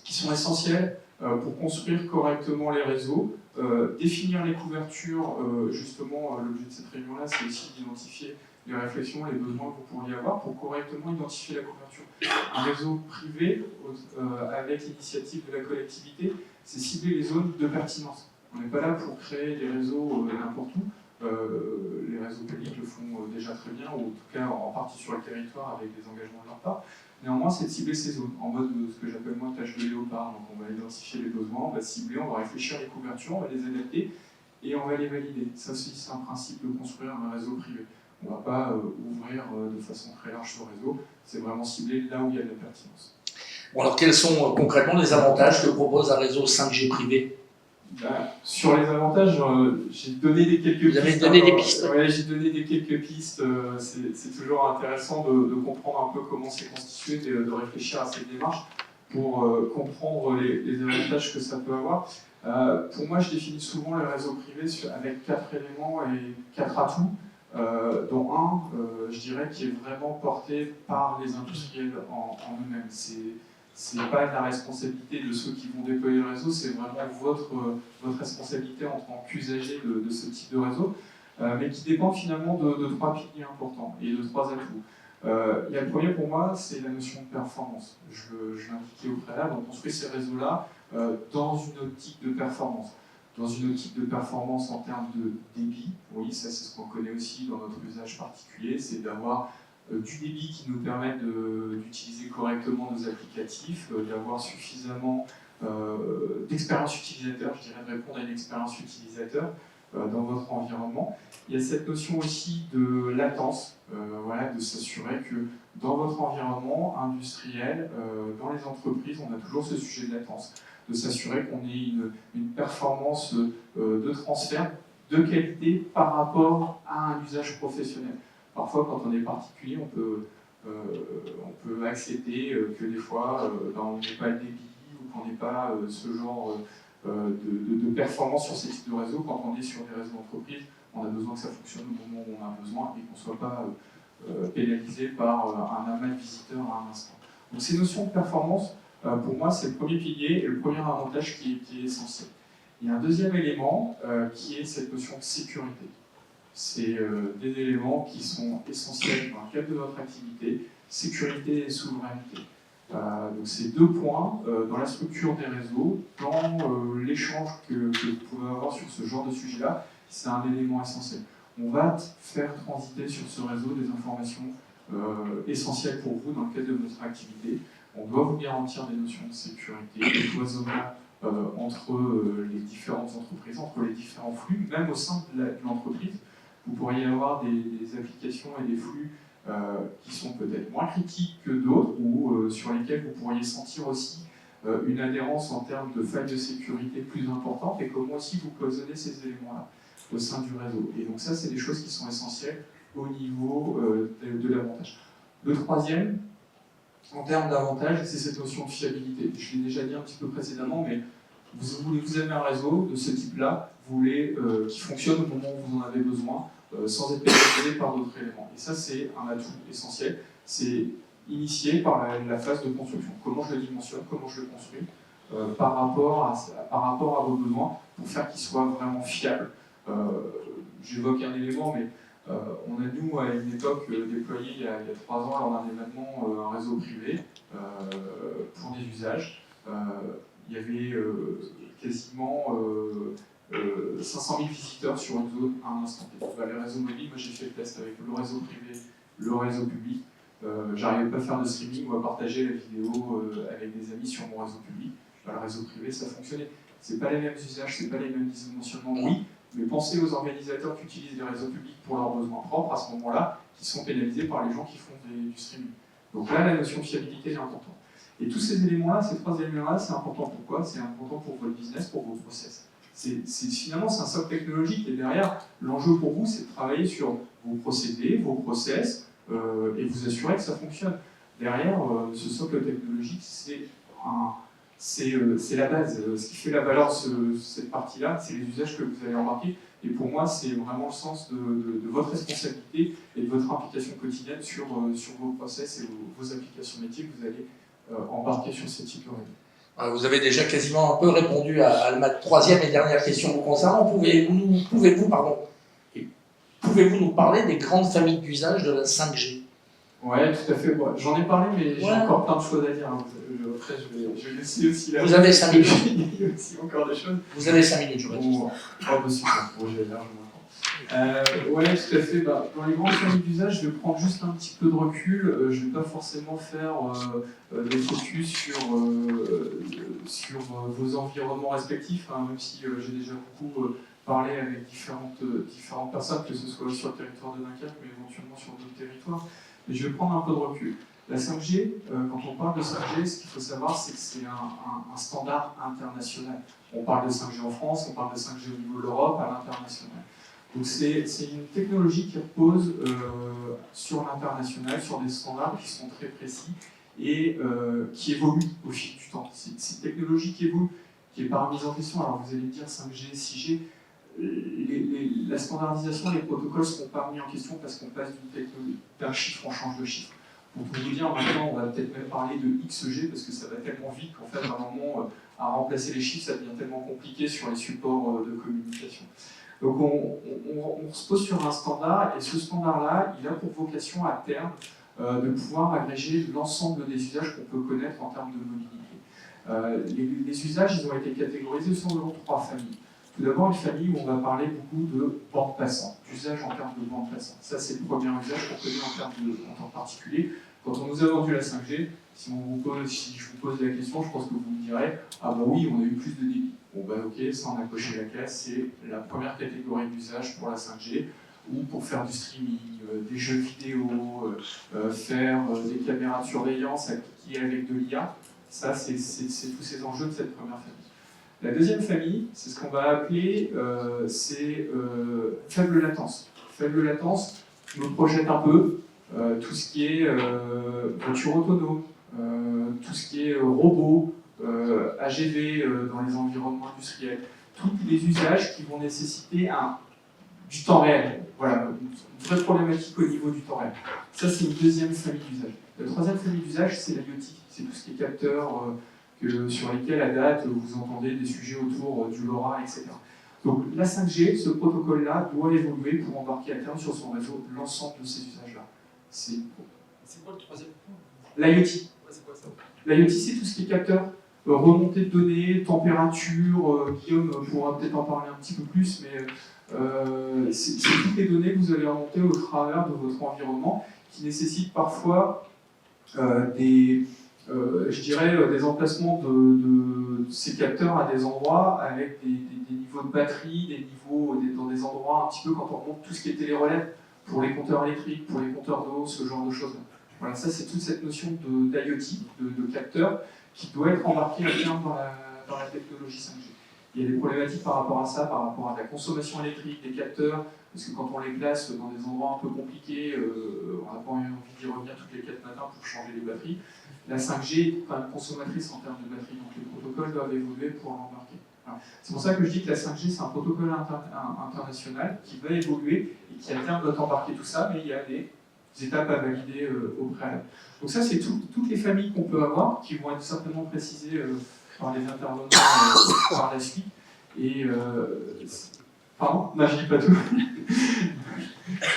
qui sont essentiels pour construire correctement les réseaux, définir les couvertures. Justement, l'objet de cette réunion-là, c'est aussi d'identifier les réflexions, les besoins que vous pourriez avoir pour correctement identifier la couverture. Un réseau privé, avec l'initiative de la collectivité, c'est cibler les zones de pertinence. On n'est pas là pour créer des réseaux n'importe où. Les réseaux publics le font déjà très bien, ou en tout cas en partie sur le territoire avec des engagements de leur part. Néanmoins, c'est de cibler ces zones, en mode ce que j'appelle moi tâche de léopard. Donc on va identifier les besoins, on va cibler, on va réfléchir les couvertures, on va les adapter et on va les valider. Ça aussi, c'est un principe de construire un réseau privé. On ne va pas ouvrir de façon très large ce réseau, c'est vraiment cibler là où il y a de la pertinence. Bon, alors quels sont concrètement les avantages que propose un réseau 5G privé ? Sur les avantages, j'ai donné quelques pistes. Vous avez donné des pistes. Ouais, j'ai donné quelques pistes. C'est toujours intéressant de comprendre un peu comment c'est constitué, de réfléchir à cette démarche pour comprendre les avantages que ça peut avoir. Pour moi, je définis souvent les réseaux privés avec 4 éléments et 4 atouts, dont un, je dirais, qui est vraiment porté par les industriels en eux-mêmes. C'est pas la responsabilité de ceux qui vont déployer le réseau, c'est vraiment votre responsabilité en tant qu'usager de ce type de réseau, mais qui dépend finalement de 3 piliers importants et de 3 atouts. Il y a le premier pour moi, c'est la notion de performance. Je l'indiquais au préalable, on construit ces réseaux-là dans une optique de performance. Dans une optique de performance en termes de débit, oui, ça c'est ce qu'on connaît aussi dans notre usage particulier, c'est d'avoir du débit qui nous permet d'utiliser correctement nos applicatifs, d'avoir suffisamment d'expérience utilisateur, je dirais de répondre à une expérience utilisateur dans votre environnement. Il y a cette notion aussi de latence, voilà, de s'assurer que dans votre environnement industriel, dans les entreprises, on a toujours ce sujet de latence, de s'assurer qu'on ait une performance de transfert de qualité par rapport à un usage professionnel. Parfois, quand on est particulier, on peut accepter que des fois, on n'ait pas le débit ou qu'on n'ait pas ce genre de performance sur ces types de réseaux. Quand on est sur des réseaux d'entreprise, on a besoin que ça fonctionne au moment où on a besoin et qu'on ne soit pas pénalisé par un amas de visiteurs à un instant. Donc ces notions de performance, pour moi, c'est le premier pilier et le premier avantage qui est essentiel. Il y a un deuxième élément qui est cette notion de sécurité. C'est des éléments qui sont essentiels dans le cadre de votre activité, sécurité et souveraineté. Donc ces 2 points, dans la structure des réseaux, dans l'échange que vous pouvez avoir sur ce genre de sujet-là, c'est un élément essentiel. On va faire transiter sur ce réseau des informations essentielles pour vous dans le cadre de votre activité. On doit vous garantir des notions de sécurité, de cloisonnement entre les différentes entreprises, entre les différents flux, même au sein de l'entreprise. Vous pourriez avoir des applications et des flux qui sont peut-être moins critiques que d'autres ou sur lesquels vous pourriez sentir aussi une adhérence en termes de failles de sécurité plus importante, et comment aussi vous cloisonnez ces éléments-là au sein du réseau. Et donc ça, c'est des choses qui sont essentielles au niveau de l'avantage. Le troisième, en termes d'avantage, c'est cette notion de fiabilité. Je l'ai déjà dit un petit peu précédemment, mais vous avez un réseau de ce type-là, qui fonctionne au moment où vous en avez besoin, sans être pénalisé par d'autres éléments. Et ça, c'est un atout essentiel. C'est initié par la phase de construction. Comment je le dimensionne, comment je le construis, par rapport à vos besoins, pour faire qu'il soit vraiment fiable. J'évoque un élément, mais on a, nous, à une époque, déployé il y a 3 ans, lors d'un événement, un réseau privé pour des usages. Il y avait quasiment 500 000 visiteurs sur une zone à un instant T. Les réseaux mobiles, moi j'ai fait le test avec le réseau privé, le réseau public. J'arrivais pas à faire de streaming ou à partager la vidéo avec des amis sur mon réseau public. Le réseau privé, ça fonctionnait. C'est pas les mêmes usages, c'est pas les mêmes dimensionnements, oui, mais pensez aux organisateurs qui utilisent les réseaux publics pour leurs besoins propres à ce moment-là, qui sont pénalisés par les gens qui font du streaming. Donc là, la notion de fiabilité est importante. Et tous ces éléments-là, ces 3 éléments-là, c'est important pourquoi? C'est important pour votre business, pour vos process. Finalement, c'est un socle technologique et derrière, l'enjeu pour vous, c'est de travailler sur vos procédés, vos process, et vous assurer que ça fonctionne. Derrière, ce socle technologique, c'est la base. Ce qui fait la valeur de cette partie-là, c'est les usages que vous allez embarquer. Et pour moi, c'est vraiment le sens de votre responsabilité et de votre implication quotidienne sur vos process et vos applications métiers que vous allez embarquer sur ce type de réseau. Vous avez déjà quasiment un peu répondu à ma 3e et dernière question vous concernant. Pouvez-vous nous parler des grandes familles d'usage de la 5G? Ouais, tout à fait. Bon, j'en ai parlé, mais j'ai encore plein de choses à dire. Après, je vais laisser aussi là. Vous avez 5 minutes. Il y a aussi encore des choses. Vous avez 5 minutes, je vais Oh, bah super. Bon, j'ai largement le temps. Ouais, tout à fait. Bah, dans les grandes familles d'usage, je vais prendre juste un petit peu de recul. Je ne vais pas forcément faire des focus sur vos environnements respectifs, hein, même si j'ai déjà beaucoup parlé avec différentes personnes, que ce soit sur le territoire de Dunkerque, mais éventuellement sur d'autres territoires. Mais je vais prendre un peu de recul. La 5G, quand on parle de 5G, ce qu'il faut savoir, c'est que c'est un standard international. On parle de 5G en France, on parle de 5G au niveau de l'Europe, à l'international. Donc c'est une technologie qui repose sur l'international, sur des standards qui sont très précis et qui évoluent au fil du temps. C'est une technologie qui évolue, qui n'est pas remise en question. Alors vous allez me dire 5G, 6G, la standardisation, les protocoles ne seront pas remis en question parce qu'on passe d'un chiffre, on change de chiffre. Pour tout vous dire, maintenant, on va peut-être même parler de XG parce que ça va tellement vite qu'en fait, à un moment, à remplacer les chiffres, ça devient tellement compliqué sur les supports de communication. Donc on se pose sur un standard et ce standard-là, il a pour vocation à terme de pouvoir agréger l'ensemble des usages qu'on peut connaître en termes de mobilité. Les usages, ils ont été catégorisés selon 3 familles. Tout d'abord, une famille où on va parler beaucoup de bande passante, d'usage en termes de bande passante. Ça, c'est le premier usage qu'on connaît en temps particulier. Quand on nous a vendu la 5G, si je vous pose la question, je pense que vous me direz « Ah bah oui, on a eu plus de débit ». Bon bah ok, ça on a coché la case, c'est la première catégorie d'usage pour la 5G, ou pour faire du streaming, des jeux vidéo, faire des caméras de surveillance appliquées avec de l'IA. Ça, c'est tous ces enjeux de cette première famille. La deuxième famille, c'est ce qu'on va appeler faible latence. Faible latence, je me projette un peu, tout ce qui est voiture autonome, tout ce qui est robot, AGV dans les environnements industriels, tous les usages qui vont nécessiter du temps réel. Voilà, une vraie problématique au niveau du temps réel. Ça, c'est une deuxième famille d'usage. La troisième famille d'usage, c'est l'IoT. C'est tout ce qui est capteurs sur lesquels, à date, vous entendez des sujets autour du LoRa, etc. Donc la 5G, ce protocole-là, doit évoluer pour embarquer à terme sur son réseau l'ensemble de ces usages-là. C'est quoi le troisième point? L'IoT. C'est quoi ça? L'IoT, c'est tout ce qui est capteur, remontée de données, température. Guillaume pourra peut-être en parler un petit peu plus, mais c'est toutes les données que vous allez remonter au travers de votre environnement qui nécessitent parfois des emplacements de ces capteurs à des endroits avec des niveaux de batterie, dans des endroits un petit peu quand on remonte tout ce qui est télérelais pour les compteurs électriques, pour les compteurs d'eau, ce genre de choses-là. Voilà, ça c'est toute cette notion d'IoT, de capteur, qui doit être embarquée à terme dans la technologie 5G. Il y a des problématiques par rapport à ça, par rapport à la consommation électrique des capteurs, parce que quand on les place dans des endroits un peu compliqués, on n'a pas envie d'y revenir toutes les 4 matins pour changer les batteries. La 5G est quand même consommatrice en termes de batterie, donc les protocoles doivent évoluer pour l'embarquer. Voilà. C'est pour ça que je dis que la 5G c'est un protocole international qui va évoluer et qui à terme doit embarquer tout ça, mais il y a des étapes à valider au préalable. Donc ça c'est toutes les familles qu'on peut avoir, qui vont être certainement précisées par les intervenants par la suite. Et pardon, non, je dis pas tout.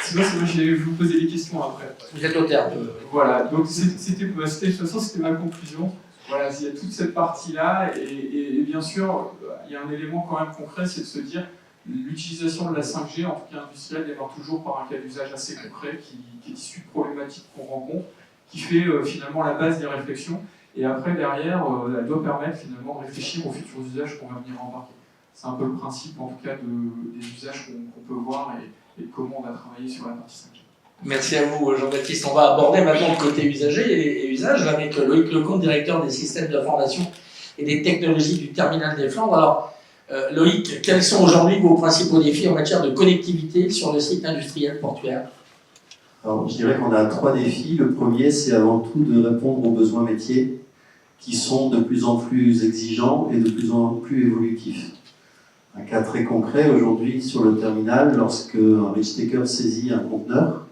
Sinon, je vais vous poser des questions après. Vous êtes au terme. Voilà, donc de toute façon, c'était ma conclusion. Voilà, il y a toute cette partie-là, et bien sûr, il y a un élément quand même concret, c'est de se dire l'utilisation de la 5G, en tout cas industrielle, démarre toujours par un cas d'usage assez concret qui est issu de problématiques qu'on rencontre, qui fait finalement la base des réflexions. Et après, derrière, elle doit permettre finalement de réfléchir aux futurs usages qu'on va venir embarquer. C'est un peu le principe, en tout cas, des usages qu'on peut voir et de comment on va travailler sur la partie 5G. Merci à vous, Jean-Baptiste. On va aborder maintenant le côté usager et usage avec Loïc Lecomte, directeur des systèmes d'information et des technologies du terminal des Flandres. Alors, Loïc, quels sont aujourd'hui vos principaux défis en matière de connectivité sur le site industriel portuaire ? Alors, je dirais qu'on a 3 défis. Le premier, c'est avant tout de répondre aux besoins métiers qui sont de plus en plus exigeants et de plus en plus évolutifs. Un cas très concret, aujourd'hui, sur le terminal, lorsque un reach-taker saisit un conteneur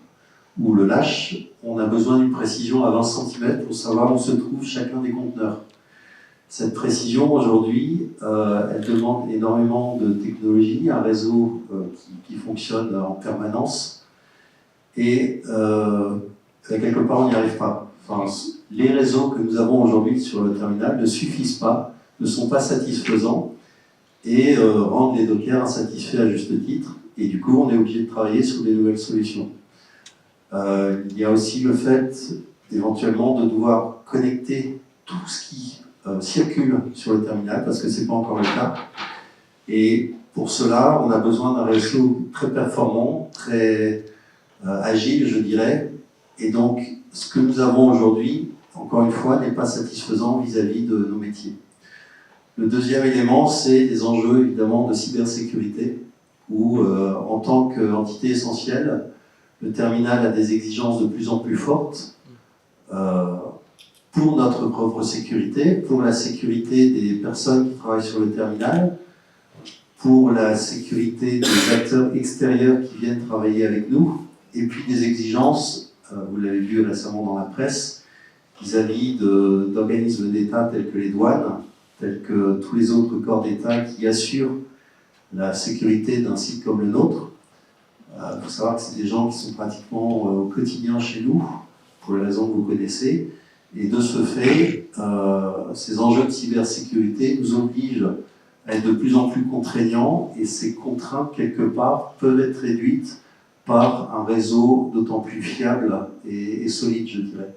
ou le lâche, on a besoin d'une précision à 20 cm pour savoir où se trouve chacun des conteneurs. Cette précision, aujourd'hui, elle demande énormément de technologie, un réseau qui fonctionne en permanence, et quelque part, on n'y arrive pas. Enfin, les réseaux que nous avons aujourd'hui sur le terminal ne suffisent pas, ne sont pas satisfaisants, et rendent les dockers insatisfaits à juste titre, et du coup, on est obligé de travailler sur des nouvelles solutions. Il y a aussi le fait, éventuellement, de devoir connecter tout ce qui circule sur le terminal, parce que ce n'est pas encore le cas. Et pour cela, on a besoin d'un réseau très performant, très agile, je dirais. Et donc, ce que nous avons aujourd'hui, encore une fois, n'est pas satisfaisant vis-à-vis de nos métiers. Le deuxième élément, c'est des enjeux, évidemment, de cybersécurité, où, en tant qu'entité essentielle, le terminal a des exigences de plus en plus fortes pour notre propre sécurité, pour la sécurité des personnes qui travaillent sur le terminal, pour la sécurité des acteurs extérieurs qui viennent travailler avec nous, et puis des exigences, vous l'avez vu récemment dans la presse, vis-à-vis d'organismes d'État tels que les douanes, tels que tous les autres corps d'État qui assurent la sécurité d'un site comme le nôtre. Il faut savoir que c'est des gens qui sont pratiquement au quotidien chez nous, pour les raisons que vous connaissez, et de ce fait, ces enjeux de cybersécurité nous obligent à être de plus en plus contraignants, et ces contraintes, quelque part, peuvent être réduites par un réseau d'autant plus fiable et solide, je dirais.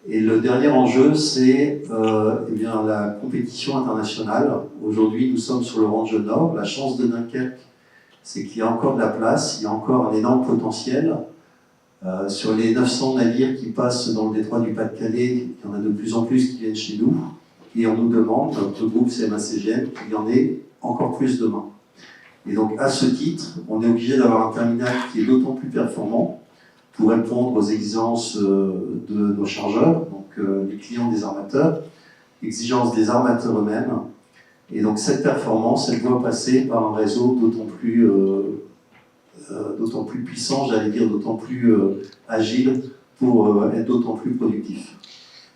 Et le dernier enjeu, c'est eh bien, la compétition internationale. Aujourd'hui, nous sommes sur le Range Nord. La chance de Dunkerque, c'est qu'il y a encore de la place, il y a encore un énorme potentiel. Sur les 900 navires qui passent dans le détroit du Pas-de-Calais, il y en a de plus en plus qui viennent chez nous. Et on nous demande, notre groupe CMA-CGM, qu'il y en ait encore plus demain. Et donc, à ce titre, on est obligé d'avoir un terminal qui est d'autant plus performant pour répondre aux exigences de nos chargeurs, donc les clients des armateurs, exigences des armateurs eux-mêmes. Et donc, cette performance, elle doit passer par un réseau d'autant plus puissant, j'allais dire, d'autant plus agile pour être d'autant plus productif.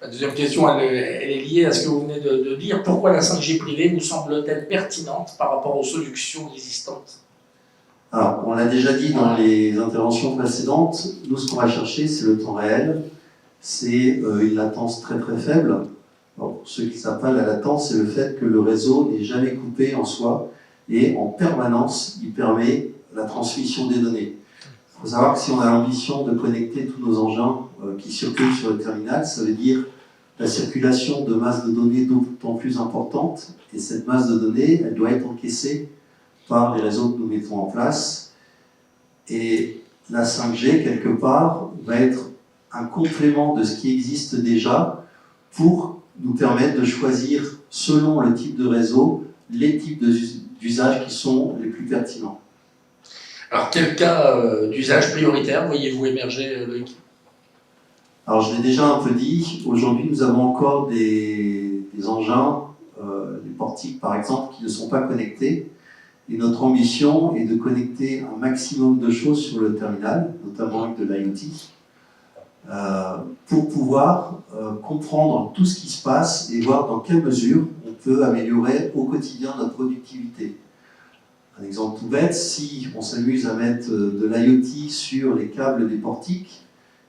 La deuxième question, elle est liée à ce que vous venez de dire. Pourquoi la 5G privée nous semble-t-elle pertinente par rapport aux solutions existantes ? Alors, on l'a déjà dit dans les interventions précédentes, nous, ce qu'on va chercher, c'est le temps réel, c'est une latence très très faible. Alors, pour ceux qui ne savent pas, la latence, c'est le fait que le réseau n'est jamais coupé en soi, et en permanence, il permet la transmission des données. Il faut savoir que si on a l'ambition de connecter tous nos engins qui circulent sur le terminal, ça veut dire la circulation de masses de données d'autant plus importante, et cette masse de données, elle doit être encaissée par les réseaux que nous mettons en place. Et la 5G, quelque part, va être un complément de ce qui existe déjà pour nous permettre de choisir, selon le type de réseau, les types d'usages qui sont les plus pertinents. Alors, quel cas d'usage prioritaire voyez-vous émerger, Loïc? Alors, je l'ai déjà un peu dit, aujourd'hui, nous avons encore des engins, des portiques par exemple, qui ne sont pas connectés. Et notre ambition est de connecter un maximum de choses sur le terminal, notamment avec de l'IoT, pour pouvoir comprendre tout ce qui se passe et voir dans quelle mesure on peut améliorer au quotidien notre productivité. Un exemple tout bête, si on s'amuse à mettre de l'IoT sur les câbles des portiques,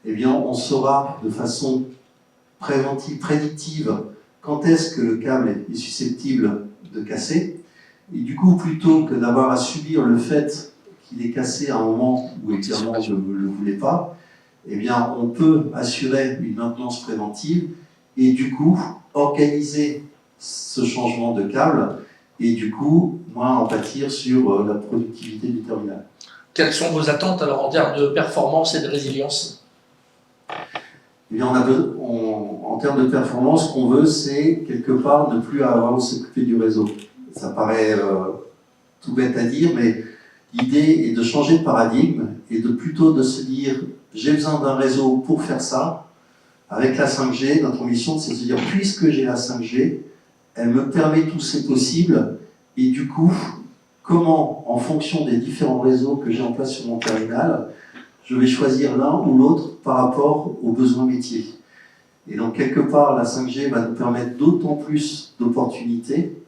eh bien on saura de façon préventive, prédictive, quand est-ce que le câble est susceptible de casser. Et du coup, plutôt que d'avoir à subir le fait qu'il est cassé à un moment où évidemment je ne le voulais pas, eh bien on peut assurer une maintenance préventive et du coup organiser ce changement de câble et du coup moins en pâtir sur la productivité du terminal. Quelles sont vos attentes alors en termes de performance et de résilience? Eh bien, en termes de performance, ce qu'on veut, c'est quelque part ne plus avoir à s'occuper du réseau. Ça paraît tout bête à dire, mais l'idée est de changer de paradigme et de plutôt de se dire j'ai besoin d'un réseau pour faire ça. Avec la 5G, notre ambition, c'est de se dire puisque j'ai la 5G, elle me permet tout c'est possible et du coup, comment, en fonction des différents réseaux que j'ai en place sur mon terminal, je vais choisir l'un ou l'autre par rapport aux besoins métiers. Et donc, quelque part, la 5G va nous permettre d'autant plus d'opportunités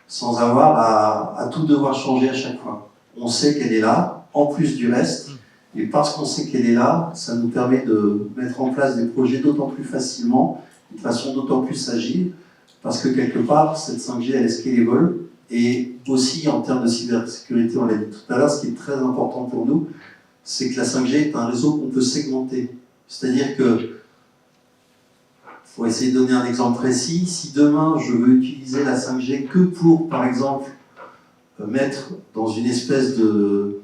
sans avoir à tout devoir changer à chaque fois. On sait qu'elle est là, en plus du reste, et parce qu'on sait qu'elle est là, ça nous permet de mettre en place des projets d'autant plus facilement, de façon d'autant plus agile, parce que quelque part, cette 5G, elle est scalable, et aussi en termes de cybersécurité, on l'a dit tout à l'heure, ce qui est très important pour nous, c'est que la 5G est un réseau qu'on peut segmenter. C'est-à-dire que, pour essayer de donner un exemple précis, si demain je veux utiliser la 5G que pour, par exemple, mettre dans une espèce de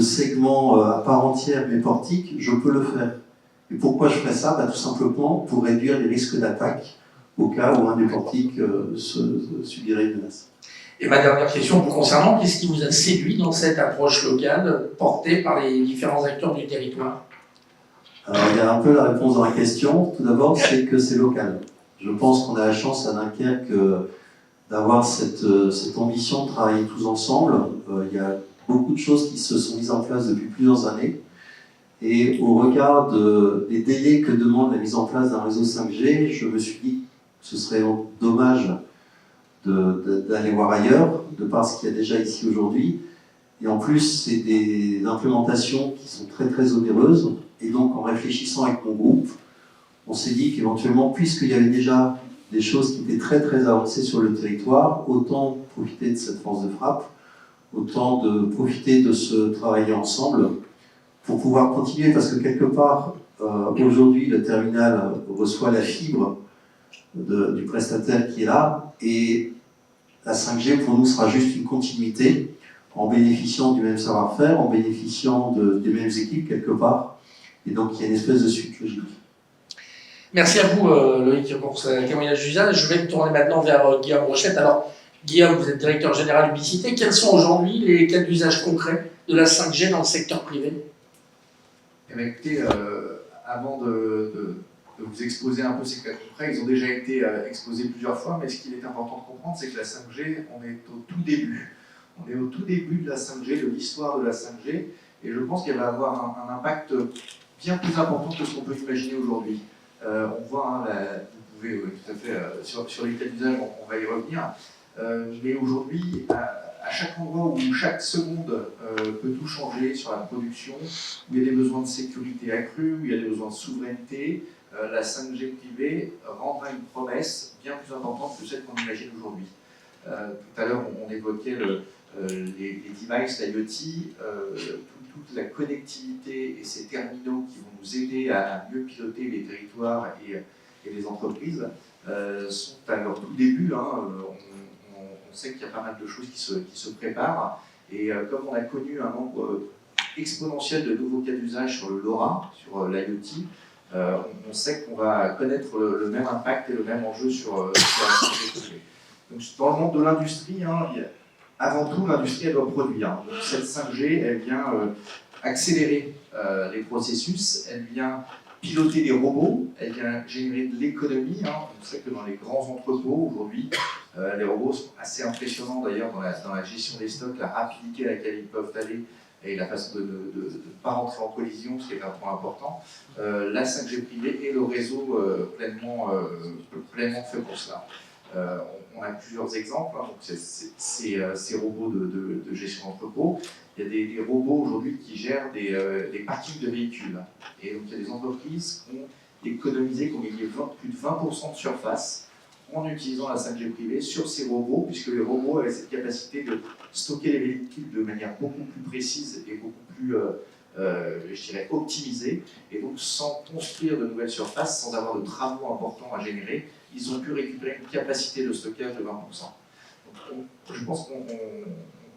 segment à part entière mes portiques, je peux le faire. Et pourquoi je ferais ça? Tout simplement pour réduire les risques d'attaque au cas où un des portiques subirait une menace. Et ma dernière question vous concernant, qu'est-ce qui vous a séduit dans cette approche locale portée par les différents acteurs du territoire? Alors, il y a un peu la réponse dans la question. Tout d'abord, c'est que c'est local. Je pense qu'on a la chance à Dunkerque d'avoir cette ambition de travailler tous ensemble. Il y a beaucoup de choses qui se sont mises en place depuis plusieurs années. Et au regard des délais que demande la mise en place d'un réseau 5G, je me suis dit que ce serait dommage d'aller voir ailleurs, de par ce qu'il y a déjà ici aujourd'hui. Et en plus, c'est des implémentations qui sont très très onéreuses. Et donc, en réfléchissant avec mon groupe, on s'est dit qu'éventuellement, puisqu'il y avait déjà des choses qui étaient très très avancées sur le territoire, autant profiter de cette force de frappe, autant de profiter de ce travailler ensemble pour pouvoir continuer, parce que quelque part, aujourd'hui, le terminal reçoit la fibre du prestataire qui est là, et la 5G pour nous sera juste une continuité, en bénéficiant du même savoir-faire, en bénéficiant des mêmes équipes quelque part, et donc il y a une espèce de suite logique. Merci à vous Loïc pour ce témoignage d'usage. Je vais me tourner maintenant vers Guillaume Rochette. Alors Guillaume, vous êtes directeur général Ubiquité. Quels sont aujourd'hui les cas d'usage concrets de la 5G dans le secteur privé? Eh bien, écoutez, avant de vous exposer un peu ces cas concrets, ils ont déjà été exposés plusieurs fois, mais ce qu'il est important de comprendre, c'est que la 5G, on est au tout début. On est au tout début de la 5G, de l'histoire de la 5G, et je pense qu'elle va avoir un impact bien plus important que ce qu'on peut imaginer aujourd'hui. On voit, vous pouvez, oui, tout à fait, sur les cas d'usage, on va y revenir, mais aujourd'hui, à chaque endroit où chaque seconde peut tout changer sur la production, où il y a des besoins de sécurité accrus, où il y a des besoins de souveraineté, la 5G privée rendra une promesse bien plus importante que celle qu'on imagine aujourd'hui. Tout à l'heure, on évoquait les devices, l'IoT, toute la connectivité et ces terminaux qui vont nous aider à mieux piloter les territoires et les entreprises sont à leur tout début. On sait qu'il y a pas mal de choses qui se préparent, et comme on a connu un nombre exponentielle de nouveaux cas d'usage sur le LoRa, sur l'IoT. On sait qu'on va connaître le même impact et le même enjeu sur la 5G. Donc, dans le monde de l'industrie, avant tout, l'industrie, elle doit produire. Donc, cette 5G, elle vient accélérer les processus, elle vient piloter les robots, elle vient générer de l'économie. On sait que dans les grands entrepôts, aujourd'hui, les robots sont assez impressionnants d'ailleurs dans la gestion des stocks, la rapidité à laquelle ils peuvent aller et la façon de ne pas rentrer en collision, ce qui est un point important. La 5G privée et le réseau pleinement fait pour cela. On a plusieurs exemples, donc ces robots de gestion d'entrepôt. Il y a des robots aujourd'hui qui gèrent des parkings de véhicules. Et donc il y a des entreprises qui ont économisé, qui ont gagné plus de 20% de surface en utilisant la 5G privée sur ces robots, puisque les robots avaient cette capacité de stocker les véhicules de manière beaucoup plus précise et beaucoup plus, je dirais, optimisée, et donc sans construire de nouvelles surfaces, sans avoir de travaux importants à générer, ils ont pu récupérer une capacité de stockage de 20%. Donc, je pense qu'on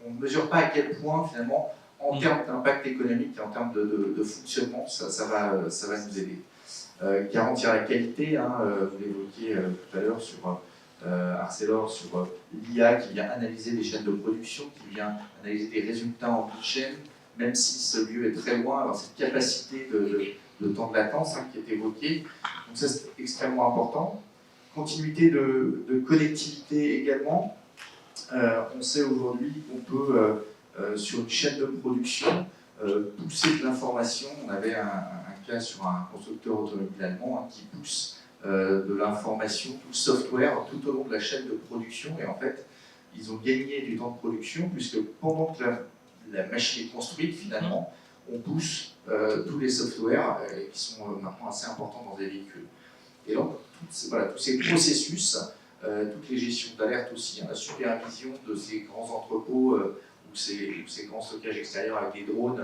ne mesure pas à quel point, finalement, en termes d'impact économique et en termes de fonctionnement, ça va nous aider. Garantir la qualité, vous l'évoquiez tout à l'heure sur Arcelor, sur l'IA qui vient analyser les chaînes de production, qui vient analyser des résultats en bout de chaîne, même si ce lieu est très loin, alors cette capacité de temps de latence qui est évoquée, donc ça c'est extrêmement important. Continuité de connectivité également. On sait aujourd'hui qu'on peut, sur une chaîne de production, pousser de l'information. On avait un cas sur un constructeur automobile allemand qui pousse de l'information, tout le software, tout au long de la chaîne de production. Et en fait, ils ont gagné du temps de production, puisque pendant que la machine est construite, finalement, on pousse tous les softwares qui sont maintenant assez importants dans des véhicules. Et donc, tous ces processus, toutes les gestions d'alerte aussi, la supervision de ces grands entrepôts ou ces grands stockages extérieurs avec des drones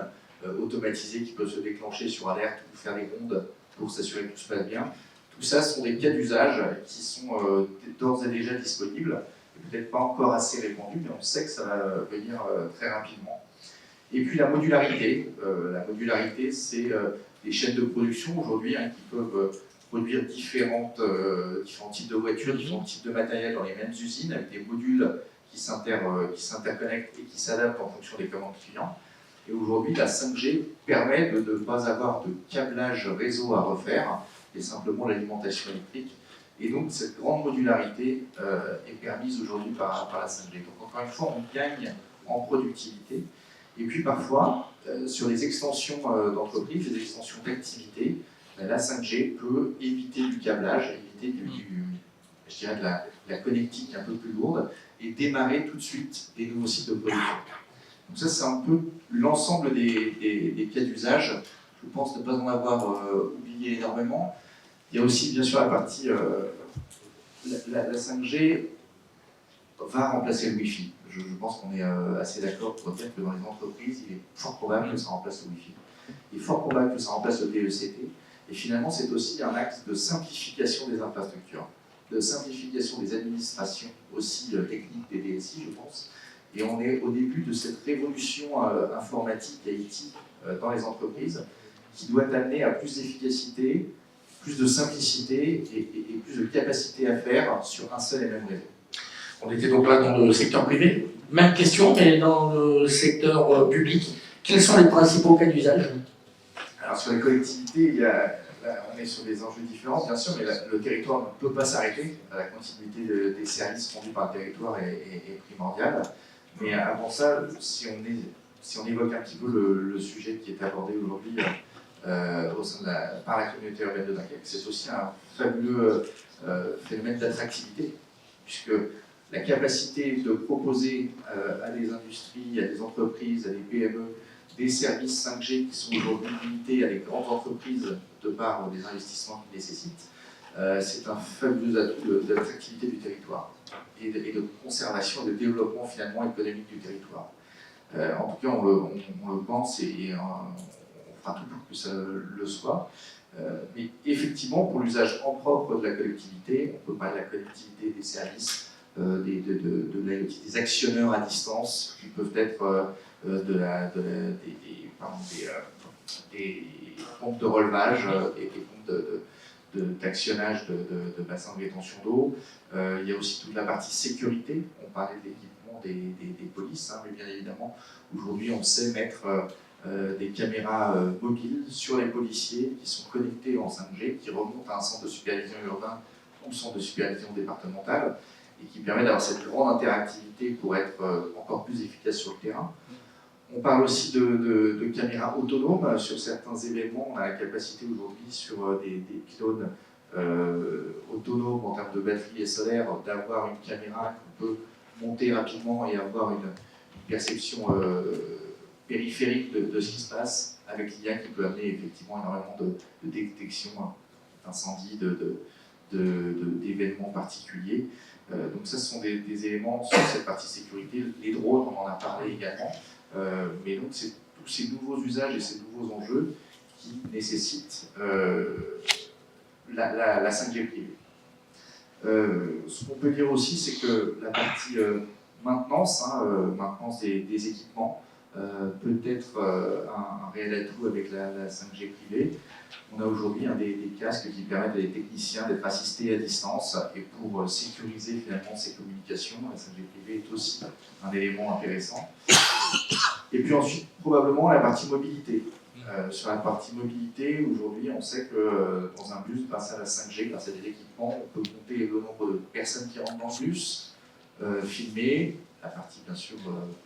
automatisés qui peuvent se déclencher sur alerte ou faire des rondes pour s'assurer que tout se passe bien. Tout ça sont des cas d'usage qui sont d'ores et déjà disponibles, et peut-être pas encore assez répandus, mais on sait que ça va venir très rapidement. Et puis la modularité. La modularité, c'est des chaînes de production aujourd'hui qui peuvent produire différents types de voitures, différents types de matériel dans les mêmes usines, avec des modules qui s'interconnectent et qui s'adaptent en fonction des commandes clients. Et aujourd'hui, la 5G permet de ne pas avoir de câblage réseau à refaire, et simplement l'alimentation électrique. Et donc, cette grande modularité est permise aujourd'hui par la 5G. Donc, encore une fois, on gagne en productivité. Et puis, parfois, sur les extensions d'entreprise, les extensions d'activité, la 5G peut éviter du câblage, éviter je dirais de la connectique un peu plus lourde, et démarrer tout de suite des nouveaux sites de production. Donc ça, c'est un peu l'ensemble des cas d'usage. Je pense ne pas en avoir oublié énormément. Il y a aussi, bien sûr, la partie... la 5G va remplacer le Wi-Fi. Je pense qu'on est assez d'accord pour dire que dans les entreprises, il est fort probable que ça remplace le Wi-Fi. Il est fort probable que ça remplace le DECT. Et finalement, c'est aussi un axe de simplification des infrastructures, de simplification des administrations, aussi techniques des DSI, je pense. Et on est au début de cette révolution informatique et IT dans les entreprises qui doit amener à plus d'efficacité, plus de simplicité et plus de capacité à faire sur un seul et même réseau. On était donc là dans le secteur privé. Même question, mais dans le secteur public. Quels sont les principaux cas d'usage ? Alors sur les collectivités, on est sur des enjeux différents, bien sûr, mais le territoire ne peut pas s'arrêter. La continuité des services rendus par le territoire est primordiale. Mais avant ça, si on évoque un petit peu le sujet qui est abordé aujourd'hui par la communauté urbaine de Dunkerque, c'est aussi un fabuleux phénomène d'attractivité, puisque la capacité de proposer à des industries, à des entreprises, à des PME, des services 5G qui sont aujourd'hui limités à des grandes entreprises de par des investissements qu'ils nécessitent, c'est un fabuleux atout de l'attractivité du territoire et de conservation et de développement finalement économique du territoire. En tout cas, on le pense et on fera tout pour que ça le soit. Mais effectivement, pour l'usage en propre de la collectivité, on peut parler de la collectivité des services des actionneurs à distance qui peuvent être des pompes de relevage, des pompes d'actionnage de bassins de rétention d'eau. Il y a aussi toute la partie sécurité. On parlait de l'équipement des polices, mais bien évidemment, aujourd'hui, on sait mettre des caméras mobiles sur les policiers qui sont connectés en 5G, qui remontent à un centre de supervision urbain ou centre de supervision départemental, et qui permet d'avoir cette grande interactivité pour être encore plus efficace sur le terrain. On parle aussi de caméras autonomes. Sur certains événements, on a la capacité aujourd'hui sur des pylônes autonomes en termes de batterie et solaire d'avoir une caméra qu'on peut monter rapidement et avoir une perception périphérique de ce qui se passe, avec l'IA qui peut amener effectivement énormément de détection d'incendies, d'événements particuliers. Donc ça, ce sont des éléments sur cette partie sécurité. Les drones, on en a parlé également. Mais donc c'est tous ces nouveaux usages et ces nouveaux enjeux qui nécessitent la 5G privée. Ce qu'on peut dire aussi, c'est que la partie maintenance, maintenance des équipements, peut être un réel atout avec la 5G privée. On a aujourd'hui des casques qui permettent à des techniciens d'être assistés à distance, et pour sécuriser finalement ces communications, la 5G privée est aussi un élément intéressant. Et puis ensuite, probablement la partie mobilité. Sur la partie mobilité, aujourd'hui, on sait que dans un bus, grâce à la 5G, grâce à des équipements, on peut compter le nombre de personnes qui rentrent dans le bus, filmer, la partie bien sûr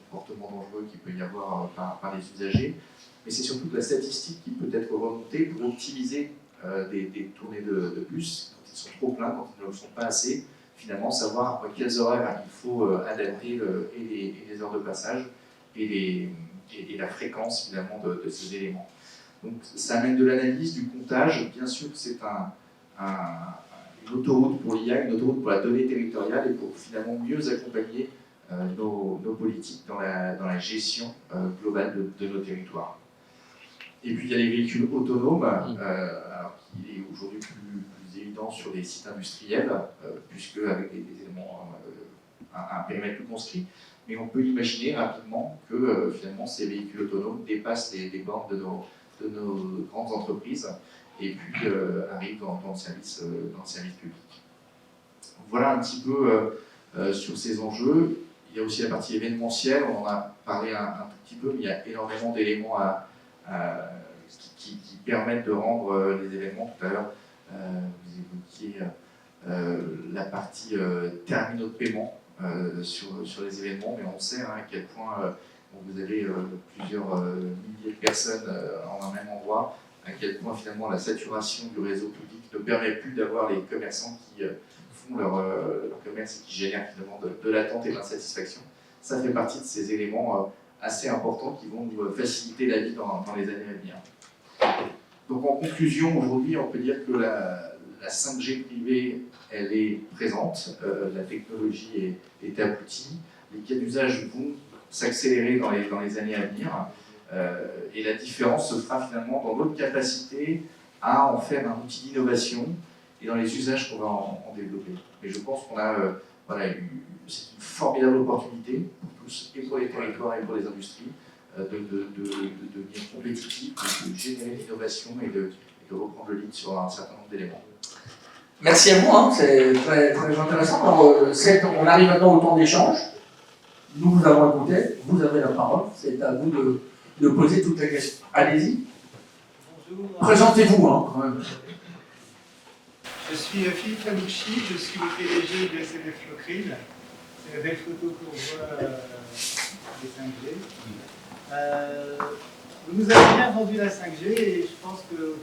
comportement dangereux qu'il peut y avoir par les usagers, mais c'est surtout la statistique qui peut être remontée pour optimiser des tournées de bus quand ils sont trop pleins, quand ils ne le sont pas assez, finalement savoir à quels horaires il faut adapter les heures de passage et la fréquence finalement de ces éléments. Donc ça amène de l'analyse, du comptage. Bien sûr que c'est une autoroute pour l'IA, une autoroute pour la donnée territoriale et pour finalement mieux accompagner nos politiques dans la gestion globale de nos territoires. Et puis il y a les véhicules autonomes, alors qu'il est aujourd'hui plus évident sur des sites industriels, puisque avec des éléments, un périmètre plus construit. Mais on peut imaginer rapidement que finalement ces véhicules autonomes dépassent les bornes de nos grandes entreprises et puis arrivent dans le service public. Voilà un petit peu sur ces enjeux. Il y a aussi la partie événementielle, on en a parlé un tout petit peu, mais il y a énormément d'éléments qui permettent de rendre les événements. Tout à l'heure, vous évoquiez la partie terminaux de paiement. Sur les événements, mais on sait à quel point vous avez plusieurs milliers de personnes en un même endroit, à quel point finalement la saturation du réseau public ne permet plus d'avoir les commerçants qui font leur commerce et qui génèrent finalement de l'attente et de l'insatisfaction. Ça fait partie de ces éléments assez importants qui vont nous faciliter la vie dans les années à venir. Donc en conclusion, aujourd'hui, on peut dire que la 5G privée, elle est présente, la technologie est aboutie, les cas d'usage vont s'accélérer dans les années à venir, et la différence se fera finalement dans notre capacité à en faire un outil d'innovation et dans les usages qu'on va en développer. Et je pense qu'on a c'est une formidable opportunité pour tous, et pour les territoires et pour les industries, de devenir compétitifs, de générer l'innovation et de reprendre le lead sur un certain nombre d'éléments. Merci à vous, c'est très, très intéressant. Alors, on arrive maintenant au temps d'échange. Nous vous avons écouté, vous avez la parole, c'est à vous de poser toutes les questions. Allez-y. Bonjour. Présentez-vous quand même. Je suis Philippe Ranouchi, je suis le PDG de SNF Locrine. C'est la belle photo qu'on voit des 5G. Vous nous avez bien vendu la 5G et je pense que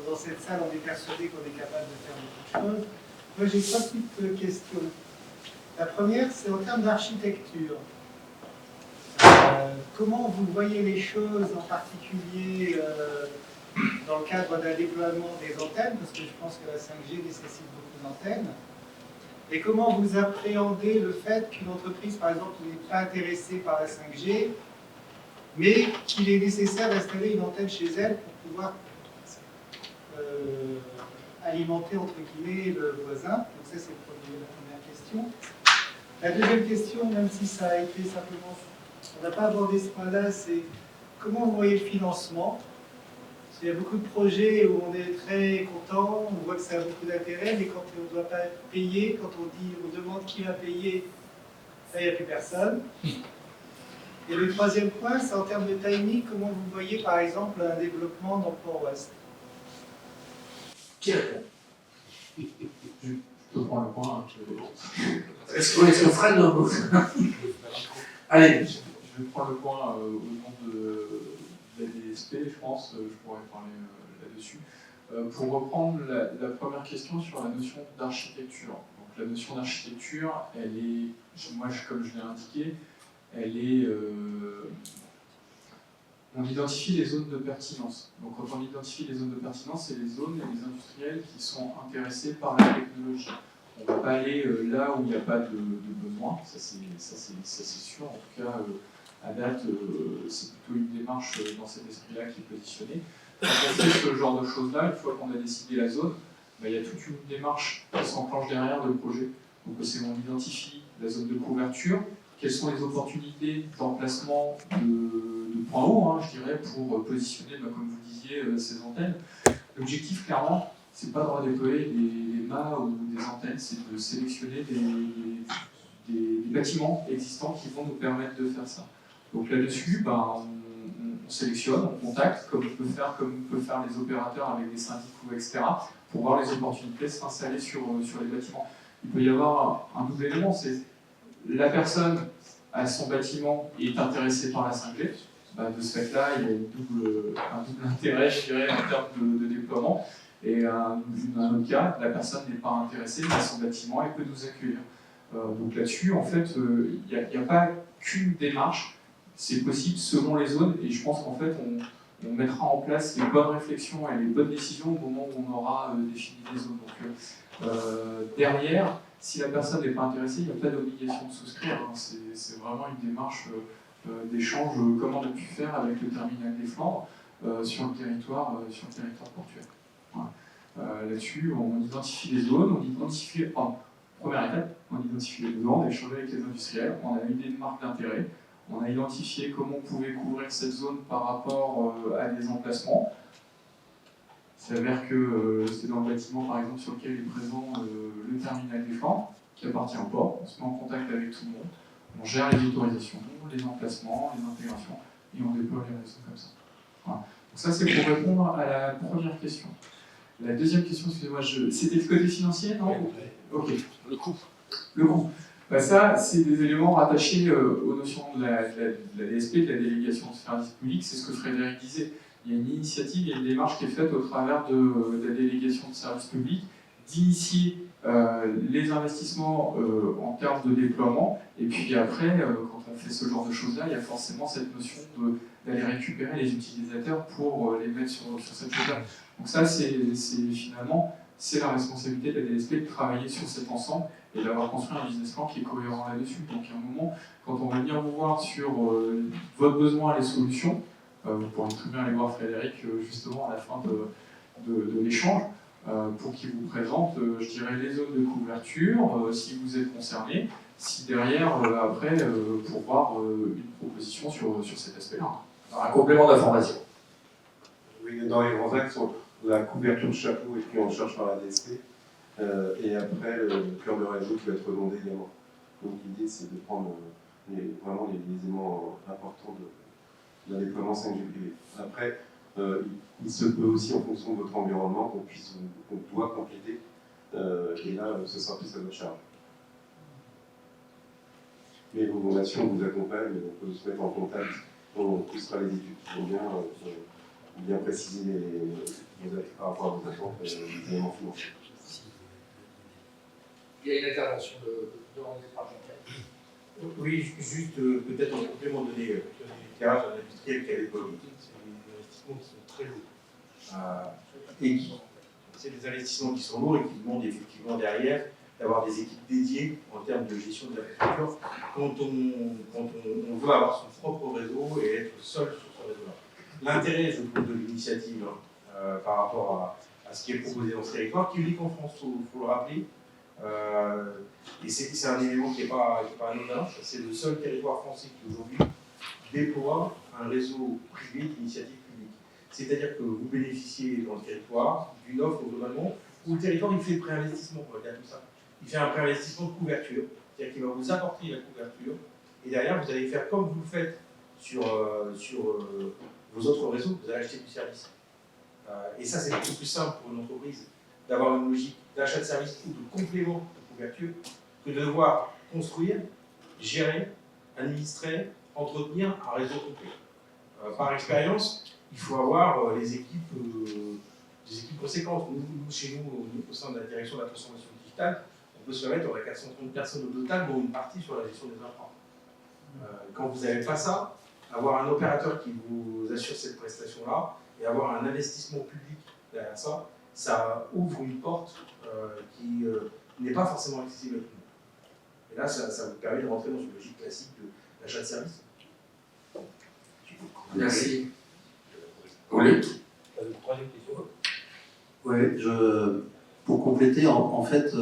dans cette salle, on est persuadé qu'on est capable de faire beaucoup de choses. Moi, j'ai 3 petites questions. La première, c'est en termes d'architecture. Comment vous voyez les choses, en particulier dans le cadre d'un déploiement des antennes, parce que je pense que la 5G nécessite beaucoup d'antennes. Et comment vous appréhendez le fait qu'une entreprise, par exemple, n'est pas intéressée par la 5G, mais qu'il est nécessaire d'installer une antenne chez elle pour pouvoir alimenter, entre guillemets, le voisin. Donc ça, c'est la première question. La deuxième question, même si ça a été simplement, on n'a pas abordé ce point-là, c'est comment vous voyez le financement? Parce qu'il y a beaucoup de projets où on est très content, on voit que ça a beaucoup d'intérêt, mais quand on ne doit pas être payé, quand on demande qui va payer, là il n'y a plus personne. Et le troisième point, c'est en termes de timing, comment vous voyez par exemple un développement dans le Port-Ouest? Qui répond? Je peux prendre le point. Est-ce que Fred... Allez. Je vais prendre le point au nom de la DSP, je pense, je pourrais parler là-dessus. Pour reprendre la première question sur la notion d'architecture. Donc la notion d'architecture, elle est, moi comme je l'ai indiqué, elle est... on identifie les zones de pertinence. Donc quand on identifie les zones de pertinence, c'est les zones et les industriels qui sont intéressés par la technologie. On ne va pas aller là où il n'y a pas de besoin, ça c'est sûr. En tout cas, à date, c'est plutôt une démarche dans cet esprit-là qui est positionnée. Quand on fait ce genre de choses-là, une fois qu'on a décidé la zone, il y a toute une démarche qui s'enclenche derrière le projet. Donc c'est on identifie la zone de couverture, quelles sont les opportunités d'emplacement de point haut, je dirais, pour positionner, comme vous disiez, ces antennes. L'objectif, clairement, c'est pas de redéployer des mâts ou des antennes, c'est de sélectionner des bâtiments existants qui vont nous permettre de faire ça. Donc là-dessus, on sélectionne, on contacte, comme peut faire les opérateurs avec des syndics ou etc., pour voir les opportunités de s'installer sur les bâtiments. Il peut y avoir un double élément, c'est la personne à son bâtiment est intéressée par la 5G. De ce fait-là, il y a un double intérêt, je dirais, en termes de déploiement. Et un autre cas, la personne n'est pas intéressée, mais à son bâtiment, elle peut nous accueillir. Donc là-dessus, en fait, il n'y a pas qu'une démarche, c'est possible selon les zones, et je pense qu'en fait, on mettra en place les bonnes réflexions et les bonnes décisions au moment où on aura défini les zones. Donc derrière, si la personne n'est pas intéressée, il n'y a pas d'obligation de souscrire, c'est vraiment une démarche d'échange comme on a pu faire avec le terminal des Flandres sur le territoire portuaire. Voilà. Là-dessus, on identifie les zones, on identifie, première étape, on identifie les besoins, on a échangé avec les industriels, on a une idée de marque d'intérêt, on a identifié comment on pouvait couvrir cette zone par rapport à des emplacements. Il s'avère que c'est dans le bâtiment, par exemple, sur lequel est présent le terminal des Flandres, qui appartient au port. On se met en contact avec tout le monde, on gère les autorisations, les emplacements, les intégrations, et on déploie les réseaux comme ça. Voilà. Donc ça, c'est pour répondre à la première question. La deuxième question, excusez-moi, c'était le côté financier, non? Ok. Le coût. Le coût. Ça, c'est des éléments rattachés aux notions de la DSP, de la délégation de service public. C'est ce que Frédéric disait. Il y a une initiative, il y a une démarche qui est faite au travers de la délégation de service public d'initier les investissements en termes de déploiement. Et puis après, quand on fait ce genre de choses-là, il y a forcément cette notion d'aller récupérer les utilisateurs pour les mettre sur cette chose-là. Donc ça, finalement, c'est la responsabilité de la DSP de travailler sur cet ensemble et d'avoir construit un business plan qui est cohérent là-dessus. Donc à un moment, quand on va venir vous voir sur votre besoin et les solutions, vous pourrez très bien aller voir Frédéric justement à la fin de l'échange pour qu'il vous présente, je dirais, les zones de couverture, si vous êtes concerné, si derrière, après, pour voir une proposition sur cet aspect-là. Un complément d'information. Oui, dans les grands axes, la couverture de chapeau est prise en charge par la DSP, et après, le cœur de réseau qui va être redondé également. Donc l'idée, c'est de prendre vraiment les éléments importants d'un déploiement 5G privé. Après, il se peut aussi, en fonction de votre environnement, qu'on doit compléter, et là, ce sera plus à votre charge. Mais vos nations vous accompagnent, on peut se mettre en contact, on poussera les études qui vont bien préciser par rapport à vos attentes, les éléments financiers. Il y a une intervention de André Jean-Pierre. Oui, juste peut-être en complément donner l'éclairage à l'industriel qui a des politiques. C'est des investissements qui sont très lourds. C'est des investissements qui sont lourds et qui demandent effectivement derrière d'avoir des équipes dédiées en termes de gestion de l'infrastructure quand on veut avoir son propre réseau et être seul sur ce réseau-là. L'intérêt, je trouve, de l'initiative par rapport à ce qui est proposé dans ce territoire, qui est unique en France, il faut le rappeler, Et c'est un élément qui n'est pas anodin. C'est le seul territoire français qui aujourd'hui déploie un réseau privé d'initiative publique. C'est-à-dire que vous bénéficiez dans le territoire d'une offre globalement où le territoire il fait préinvestissement, on va dire comme ça. Il fait un préinvestissement de couverture, c'est-à-dire qu'il va vous apporter la couverture, et derrière vous allez faire comme vous le faites sur vos autres réseaux, vous allez acheter du service. Et ça c'est beaucoup plus simple pour une entreprise d'avoir une logique d'achat de service ou de complément de couverture que de devoir construire, gérer, administrer, entretenir un réseau complet. Par expérience, il faut avoir des équipes conséquentes. Nous, chez nous, au sein de la direction de la transformation digitale, on peut se permettre, on a 430 personnes au total, dont une partie sur la gestion des infras. Quand vous n'avez pas ça, avoir un opérateur qui vous assure cette prestation-là et avoir un investissement public derrière ça, ça ouvre une porte qui n'est pas forcément accessible à tout le monde. Et là, ça vous permet de rentrer dans une logique classique d'achat de service. Merci. Luc. Oui, pour compléter, en fait,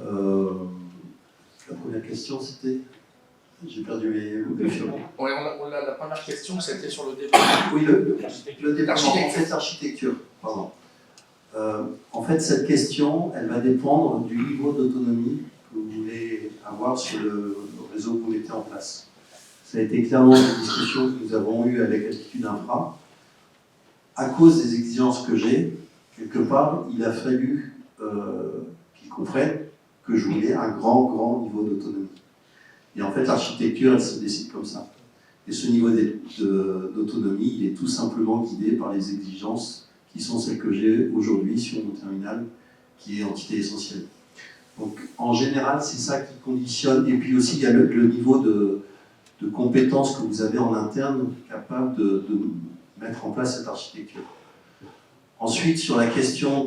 la première question c'était. J'ai perdu mes filons. Oui, la première question, c'était sur le débat. Oui, le déploiement, en fait, l'architecture. Pardon. En fait, cette question, elle va dépendre du niveau d'autonomie que vous voulez avoir sur le réseau que vous mettez en place. Ça a été clairement une discussion que nous avons eue avec Altitude Infra. À cause des exigences que j'ai, quelque part, il a fallu qu'ils comprennent que je voulais un grand niveau d'autonomie. Et en fait, l'architecture, elle se décide comme ça. Et ce niveau d'autonomie, il est tout simplement guidé par les exigences qui sont celles que j'ai aujourd'hui sur mon terminal, qui est entité essentielle. Donc, en général, c'est ça qui conditionne. Et puis aussi, il y a le niveau de compétences que vous avez en interne capable de mettre en place cette architecture. Ensuite, sur la question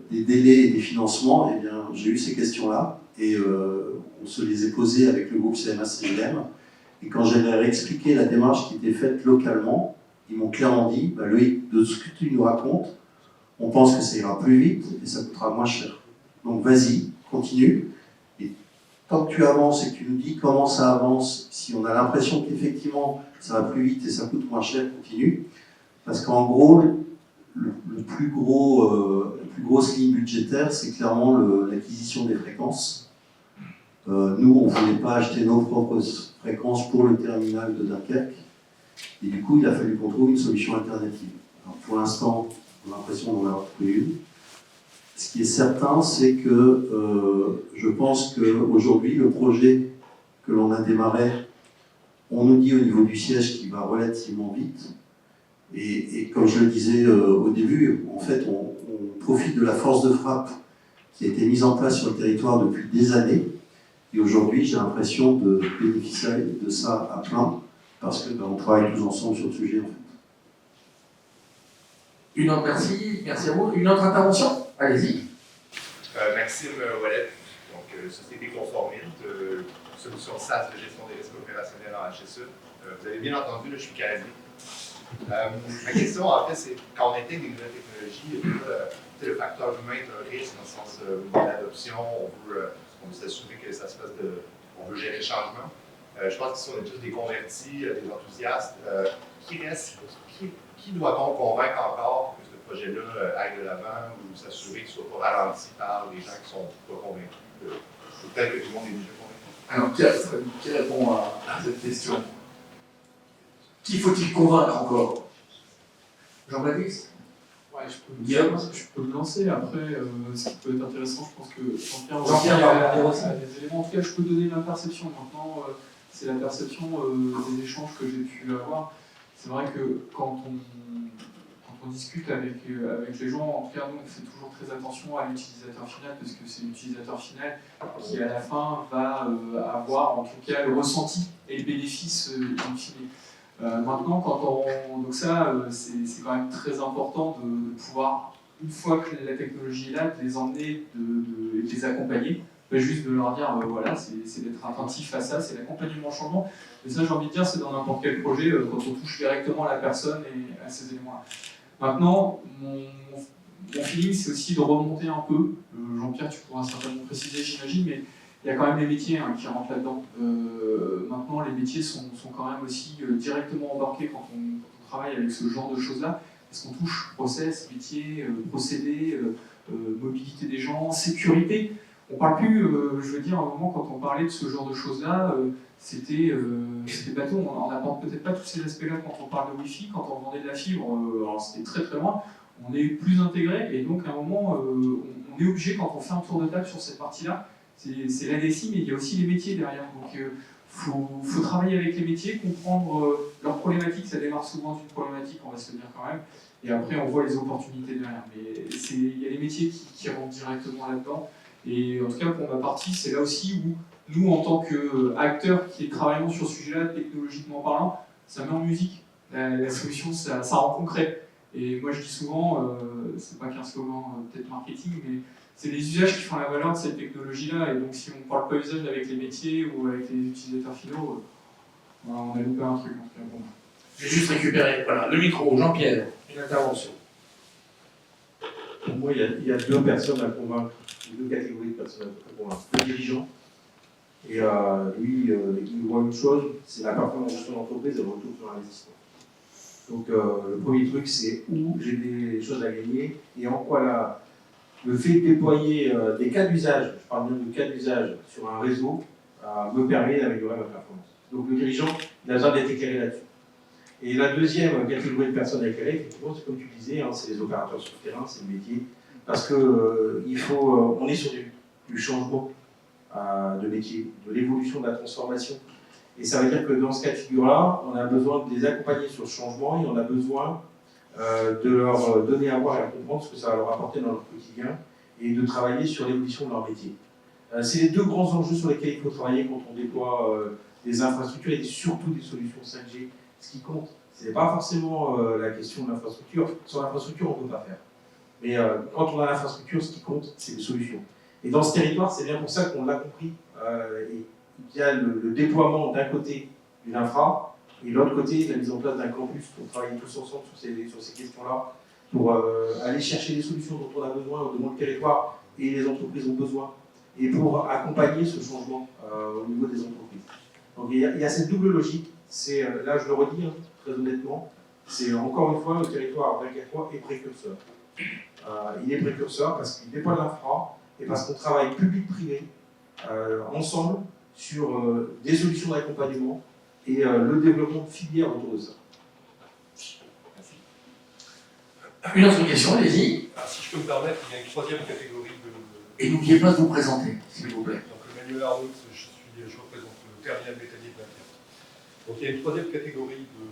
des délais et des financements, eh bien, j'ai eu ces questions-là et on se les est posées avec le groupe CMA-CGM. Et quand j'ai réexpliqué la démarche qui était faite localement, ils m'ont clairement dit bah, Loïc, de ce que tu nous racontes, on pense que ça ira plus vite et ça coûtera moins cher. Donc vas-y, continue. Et tant que tu avances et que tu nous dis comment ça avance, si on a l'impression qu'effectivement ça va plus vite et ça coûte moins cher, continue. Parce qu'en gros, la plus grosse ligne budgétaire, c'est clairement l'acquisition des fréquences. Nous, on ne voulait pas acheter nos propres fréquences pour le terminal de Dunkerque. Et du coup, il a fallu qu'on trouve une solution alternative. Alors, pour l'instant, on a l'impression d'en avoir trouvé une. Ce qui est certain, c'est que je pense qu'aujourd'hui, le projet que l'on a démarré, on nous dit au niveau du siège qu'il va relativement vite. Et comme je le disais au début, en fait, on profite de la force de frappe qui a été mise en place sur le territoire depuis des années. Et aujourd'hui, j'ai l'impression de bénéficier de ça à plein, parce que on travaille tous ensemble sur le sujet. En fait. Merci à vous. Une autre intervention? Allez-y. Maxime Ouellet, donc société conformiste, solution SaaS de gestion des risques opérationnels en HSE. Vous avez bien entendu, là, je suis canadien. Ma question, en fait, c'est quand on intègre des nouvelles technologies, le facteur humain est un risque dans le sens de l'adoption, on veut s'assurer que ça se passe on veut gérer le changement. Je pense qu'ici, on est tous des convertis, des enthousiastes. Qui doit-on convaincre encore que ce projet-là aille de l'avant ou s'assurer qu'il ne soit pas ralenti par les gens qui ne sont pas convaincus? Peut-être que tout le monde est déjà convaincu. Alors, qui répond à cette question? Qui faut-il convaincre encore? Jean-Baptiste? Ouais, je peux me lancer. Après, ce qui peut être intéressant, je pense que Jean-Pierre va des éléments. En tout cas, je peux donner ma perception. Maintenant, c'est la perception des échanges que j'ai pu avoir. C'est vrai que quand on discute avec les gens, en tout cas, nous, on fait toujours très attention à l'utilisateur final, parce que c'est l'utilisateur final qui, à la fin, va avoir, en tout cas, le ressenti et le bénéfice in fine. Maintenant, donc ça, c'est quand même très important de pouvoir, une fois que la technologie est là, de les emmener et de les accompagner. Pas juste de leur dire, voilà, c'est d'être attentif à ça, c'est l'accompagnement au changement. Mais ça, j'ai envie de dire, c'est dans n'importe quel projet, quand on touche directement la personne et à ces éléments-là. Maintenant, mon feeling, c'est aussi de remonter un peu. Jean-Pierre, tu pourras certainement préciser, j'imagine, mais il y a quand même les métiers qui rentrent là-dedans. Maintenant, les métiers sont quand même aussi directement embarqués quand on travaille avec ce genre de choses-là, parce qu'on touche process, métier, procédés, mobilité des gens, sécurité. On parle plus, je veux dire, à un moment, quand on parlait de ce genre de choses-là, c'était bateau. On n'apporte peut-être pas tous ces aspects-là quand on parle de Wi-Fi, quand on vendait de la fibre, alors c'était très très loin. On est plus intégré, et donc à un moment, on est obligé, quand on fait un tour de table sur cette partie-là, c'est l'ADSI, mais il y a aussi les métiers derrière. Donc faut travailler avec les métiers, comprendre leurs problématiques. Ça démarre souvent d'une problématique, on va se le dire quand même, et après on voit les opportunités derrière. Mais il y a les métiers qui rentrent directement là-dedans, et en tout cas pour ma partie, c'est là aussi où nous, en tant qu'acteurs qui travaillons sur ce sujet-là, technologiquement parlant, ça met en musique. La solution, ça rend concret. Et moi je dis souvent, c'est pas qu'un slogan peut-être marketing, mais c'est les usages qui font la valeur de cette technologie-là. Et donc si on ne parle pas usage avec les métiers ou avec les utilisateurs finaux, on a loupé un truc. Bon. Je vais juste récupérer le micro. Jean-Pierre, une intervention. Pour moi, il y a deux personnes à convaincre, deux catégories de personnes à convaincre. Le dirigeant, et lui, il voit une chose, c'est la performance de son entreprise et le retour sur l'investissement. Donc le premier truc, c'est où j'ai des choses à gagner et en quoi le fait de déployer des cas d'usage, je parle bien de cas d'usage sur un réseau, me permet d'améliorer ma performance. Donc le dirigeant, il a besoin d'être éclairé là-dessus. Et la deuxième catégorie de personnes à éclairer, effectivement, c'est comme tu disais, c'est les opérateurs sur le terrain, c'est le métier, parce que on est sur du changement de métier, de l'évolution, de la transformation. Et ça veut dire que dans ce cas de figure-là, on a besoin de les accompagner sur ce changement et on a besoin de leur donner à voir et à comprendre ce que ça va leur apporter dans leur quotidien et de travailler sur l'évolution de leur métier. C'est les deux grands enjeux sur lesquels il faut travailler quand on déploie des infrastructures et surtout des solutions 5G. Ce qui compte, ce n'est pas forcément la question de l'infrastructure. Sur l'infrastructure, on ne peut pas faire. Mais quand on a l'infrastructure, ce qui compte, c'est les solutions. Et dans ce territoire, c'est bien pour ça qu'on l'a compris. Il y a le déploiement d'un côté d'une infra et de l'autre côté la mise en place d'un campus pour travailler tous ensemble sur ces questions-là, pour aller chercher les solutions dont on a besoin, dont le territoire et les entreprises ont besoin, et pour accompagner ce changement au niveau des entreprises. Donc il y a cette double logique. Là, je le redis très honnêtement, c'est encore une fois le territoire Valgacois est précurseur. Il est précurseur parce qu'il déploie l'infra et parce qu'on travaille public-privé ensemble sur des solutions d'accompagnement et le développement de filières autour de ça. Merci. Une autre question, allez-y. Si je peux me permettre, il y a une troisième catégorie de... Et n'oubliez pas de vous présenter, s'il vous plaît. Donc Emmanuel Arnaud, je représente le terminal métallique d'Internet. Donc il y a une troisième catégorie de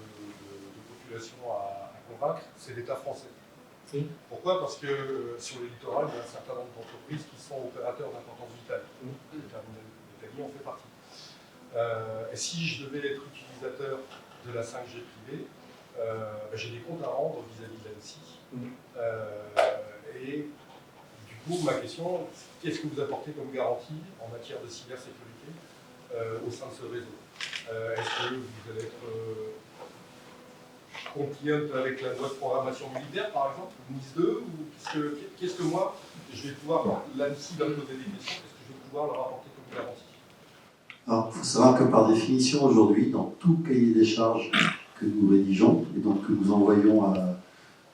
population à convaincre, c'est l'État français. Oui. Pourquoi? Parce que sur le littoral, il y a un certain nombre d'entreprises qui sont opérateurs d'importance vitale. Le terminal métallique en fait partie. Et si je devais être utilisateur de la 5G privée, j'ai des comptes à rendre vis-à-vis de l'ANSSI. Et du coup, ma question, qu'est-ce que vous apportez comme garantie en matière de cybersécurité au sein de ce réseau? Est-ce que vous allez être compliant avec la loi de programmation militaire, par exemple, ou NIS 2, ou qu'est-ce que moi, je vais pouvoir, l'ANSSI va me poser des questions, qu'est-ce que je vais pouvoir leur apporter comme garantie? Alors, il faut savoir que par définition, aujourd'hui, dans tout cahier des charges que nous rédigeons, et donc que nous envoyons à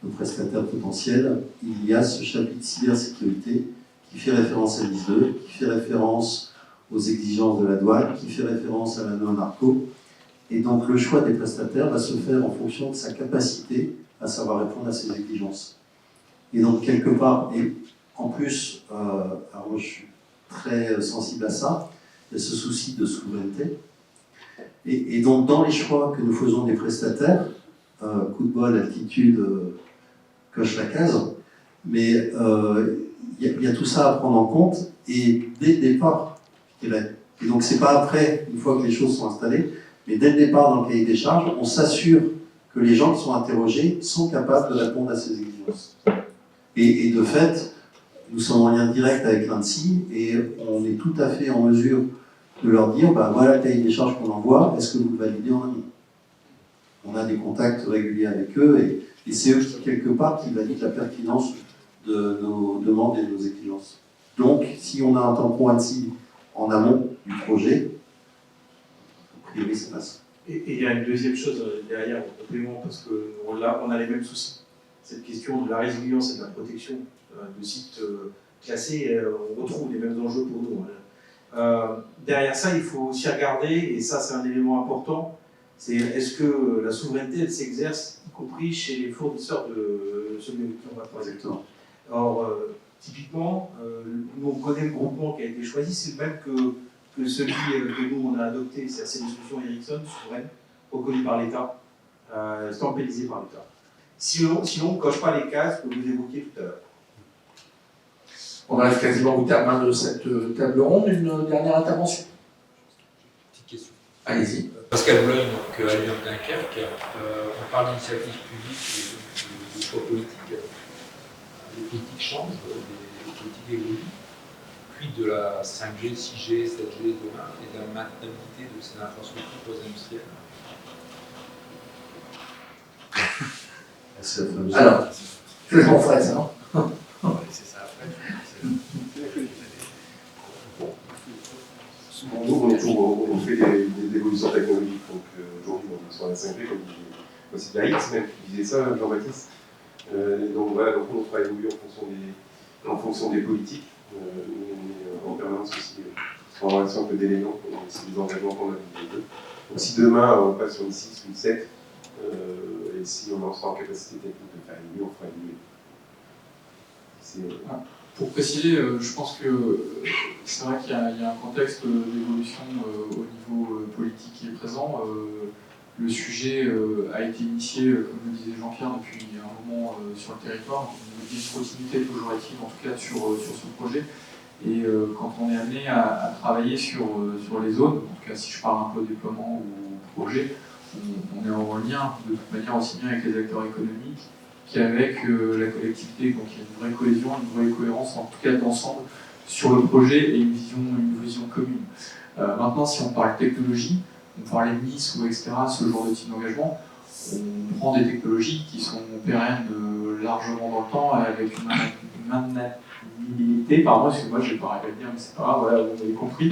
nos prestataires potentiels, il y a ce chapitre cybersécurité qui fait référence à NIS 2, qui fait référence aux exigences de la douane, qui fait référence à la non-narco. Et donc le choix des prestataires va se faire en fonction de sa capacité à savoir répondre à ces exigences. Et donc quelque part, et en plus, alors moi je suis très sensible à ça, il y a ce souci de souveraineté. Et donc dans les choix que nous faisons des prestataires, coup de bol, altitude, coche la case, mais il y a tout ça à prendre en compte, et dès le départ, et donc c'est pas après, une fois que les choses sont installées, mais dès le départ dans le cahier des charges, on s'assure que les gens qui sont interrogés sont capables de répondre à ces exigences. Et de fait, nous sommes en lien direct avec l'ANSSI et on est tout à fait en mesure de leur dire, voilà le cahier des charges qu'on envoie, est-ce que vous le validez en amont? On a des contacts réguliers avec eux et c'est eux, quelque part, qui valident la pertinence de nos demandes et de nos exigences. Donc, si on a un tampon Annecy en amont du projet, a priori, ça passe. Et il y a une deuxième chose derrière, en complément, parce qu'on a les mêmes soucis. Cette question de la résilience et de la protection de sites classés, on retrouve les mêmes enjeux pour nous. Derrière ça, il faut aussi regarder, et ça c'est un élément important, c'est est-ce que la souveraineté elle s'exerce, y compris chez les fournisseurs de celui qui on va travailler. Or, typiquement, nous on connaît le groupement qui a été choisi, c'est le même que celui que nous on a adopté, c'est des solutions Ericsson, souveraines, reconnues par l'État, stampellisées par l'État. Sinon, on ne coche pas les cases que vous évoquiez tout à l'heure. On arrive quasiment au terme de cette table ronde. Une dernière intervention. Petite question. Allez-y. Pascal Boulogne, donc à Lyon Dunkerque, on parle d'initiative publique et de choix politiques. Les politiques changent, les politiques évoluent. Puis de la 5G, 6G, 7G demain et de la maintenabilité de ces infrastructures pour les industriels. Alors, je m'en ferai ça, non? C'est ça après. Souvent, nous, on fait des évolutions technologiques. Donc, aujourd'hui, on est sur la 5G, comme c'est de la X même qui disait ça, Jean-Baptiste. Donc, voilà, donc on fera évoluer en fonction des politiques. On est en permanence aussi en relation avec l'élément, c'est des engagements qu'on a avec eux. Donc, si demain, on passe sur une 6 ou une 7, et si on en sera en capacité technique de faire évoluer, on fera évoluer. Pour préciser, je pense que c'est vrai qu'il y a un contexte d'évolution au niveau politique qui est présent. Le sujet a été initié, comme le disait Jean-Pierre, depuis un moment sur le territoire. Il y a une continuité toujours active, en tout cas sur ce projet. Et quand on est amené à travailler sur les zones, en tout cas si je parle un peu déploiement ou projet, on est en lien de toute manière aussi bien avec les acteurs économiques qu'avec la collectivité. Donc il y a une vraie cohésion, une vraie cohérence en tout cas d'ensemble sur le projet et une vision commune. Maintenant, si on parle technologie, on parlait de Nice ou etc., ce genre de type d'engagement, on prend des technologies qui sont pérennes largement dans le temps avec une maintenabilité, pardon, excusez-moi, je vais pas arriver à le dire, mais c'est pas grave, voilà, vous avez compris,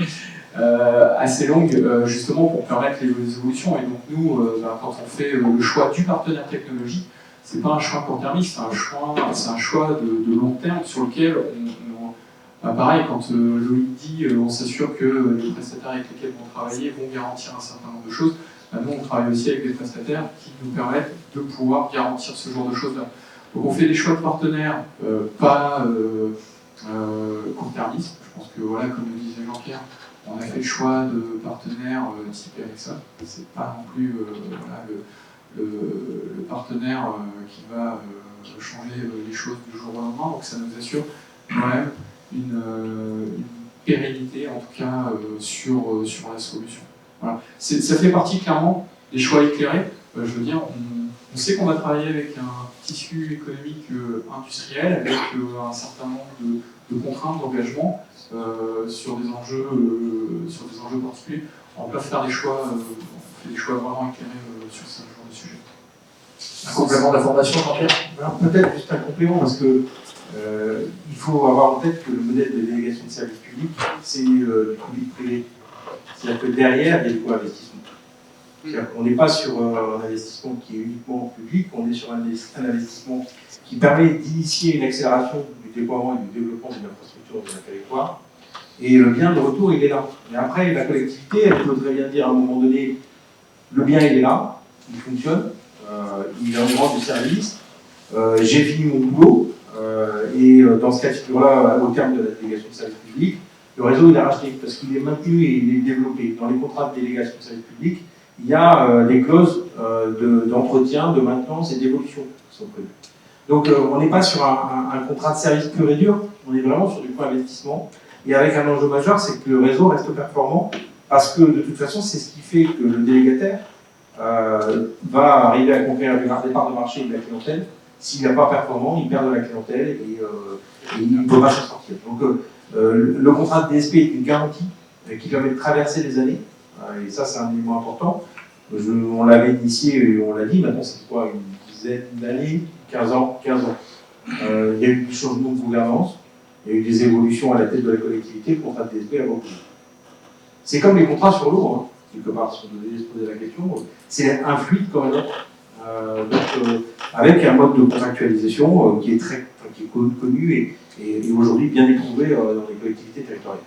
assez longue justement pour permettre les évolutions. Et donc nous, quand on fait le choix du partenaire technologique, c'est pas un choix court-termiste, c'est un choix de long terme sur lequel pareil, quand Loïc dit on s'assure que les prestataires avec lesquels on va travailler vont garantir un certain nombre de choses, nous on travaille aussi avec des prestataires qui nous permettent de pouvoir garantir ce genre de choses-là. Donc on fait des choix de partenaires pas court-termistes. Je pense que voilà, comme le disait Jean-Pierre, on a fait le choix de partenaires type Ericsson. C'est pas non plus voilà, le partenaire qui va changer les choses du jour au lendemain, donc ça nous assure quand même une pérennité en tout cas sur la solution. Voilà. Ça fait partie clairement des choix éclairés. Je veux dire, on sait qu'on va travailler avec un tissu économique industriel, avec un certain nombre de contraintes d'engagement sur des enjeux particuliers. On ne va pas faire des choix, on fait des choix vraiment éclairés sur ce genre de sujet. Un complément d'information, Jean-Pierre? Alors peut-être juste un complément, parce que il faut avoir en tête que le modèle de délégation de service public, c'est du public-privé. C'est-à-dire que derrière, il y a du co-investissement. C'est-à-dire qu'on n'est pas sur un investissement qui est uniquement public, on est sur un investissement qui permet d'initier une accélération du déploiement et du développement d'une infrastructure dans un territoire. Et le bien de retour, il est là. Et après, la collectivité, elle peut très bien dire à un moment donné, le bien, il est là, il fonctionne, il rend du service, j'ai fini mon boulot, et dans ce cas de figure-là, au terme de la délégation de service public, le réseau il est racheté parce qu'il est maintenu et il est développé. Dans les contrats de délégation de service public, il y a des clauses d'entretien, de maintenance et d'évolution qui sont prévues. Donc on n'est pas sur un contrat de service pur et dur, on est vraiment sur du co-investissement. Et avec un enjeu majeur, c'est que le réseau reste performant parce que de toute façon, c'est ce qui fait que le délégataire va arriver à conquérir des parts de marché et de la clientèle. S'il n'est pas performant, il perd de la clientèle et il ne peut pas s'en sortir. Donc le contrat de DSP est une garantie qui permet de traverser les années, et ça c'est un élément important. On l'avait initié et on l'a dit, maintenant c'est quoi, une dizaine d'années, 15 ans. Il y a eu du changement de gouvernance, il y a eu des évolutions à la tête de la collectivité, le contrat de DSP a beaucoup. C'est comme les contrats sur l'eau, hein, quelque part, si on devait se poser la question, c'est un fluide comme un autre, avec un mode de contractualisation qui est connu et aujourd'hui bien éprouvé dans les collectivités territoriales.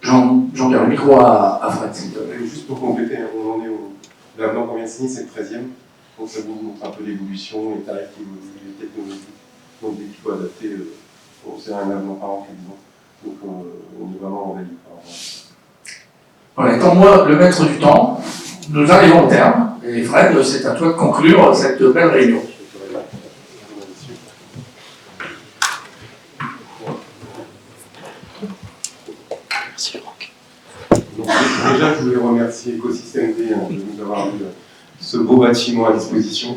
Jean-Pierre, le micro à Fred. Juste pour compléter, on en est au. L'avenant qu'on vient de signer, c'est le 13e. Donc ça vous montre un peu l'évolution, les tarifs qui évoluent, les technologies. Donc dès qu'il faut adapter, c'est un avenant par an quasiment. Donc on est vraiment en veille par rapport à ça. Voilà, étant moi le maître du temps, nous arrivons au terme. Et Fred, c'est à toi de conclure cette belle réunion. Merci Franck. Déjà, je voulais remercier Écosystème D de nous avoir mis ce beau bâtiment à disposition.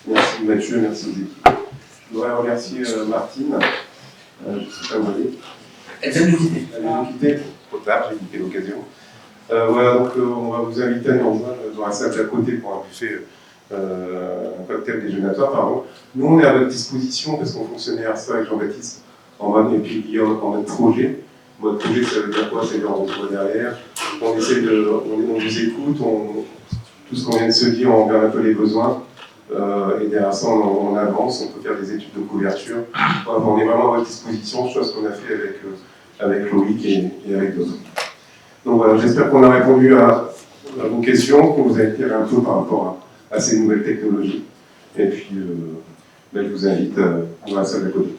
Merci Mathieu, merci aux équipes. Je voudrais remercier Martine, je ne sais pas où elle est. Elle vient de nous quitter. Elle vient de nous quitter, trop tard, j'ai loupé l'occasion. Voilà, donc on va vous inviter à nous rejoindre dans la salle d'à côté pour un buffet, un cocktail déjeunatoire, pardon. Nous, on est à votre disposition parce qu'on fonctionnait à ça avec Jean-Baptiste en mode projet. Mode projet, ça veut dire quoi? C'est-à-dire on voit derrière, on vous écoute, tout ce qu'on vient de se dire, on regarde un peu les besoins, et derrière ça, on avance, on peut faire des études de couverture. Enfin, on est vraiment à votre disposition, chose qu'on a fait avec Loïc et avec d'autres. Donc voilà, j'espère qu'on a répondu à vos questions, qu'on vous a éclairé un peu par rapport à ces nouvelles technologies. Et puis, je vous invite dans la salle d'à côté.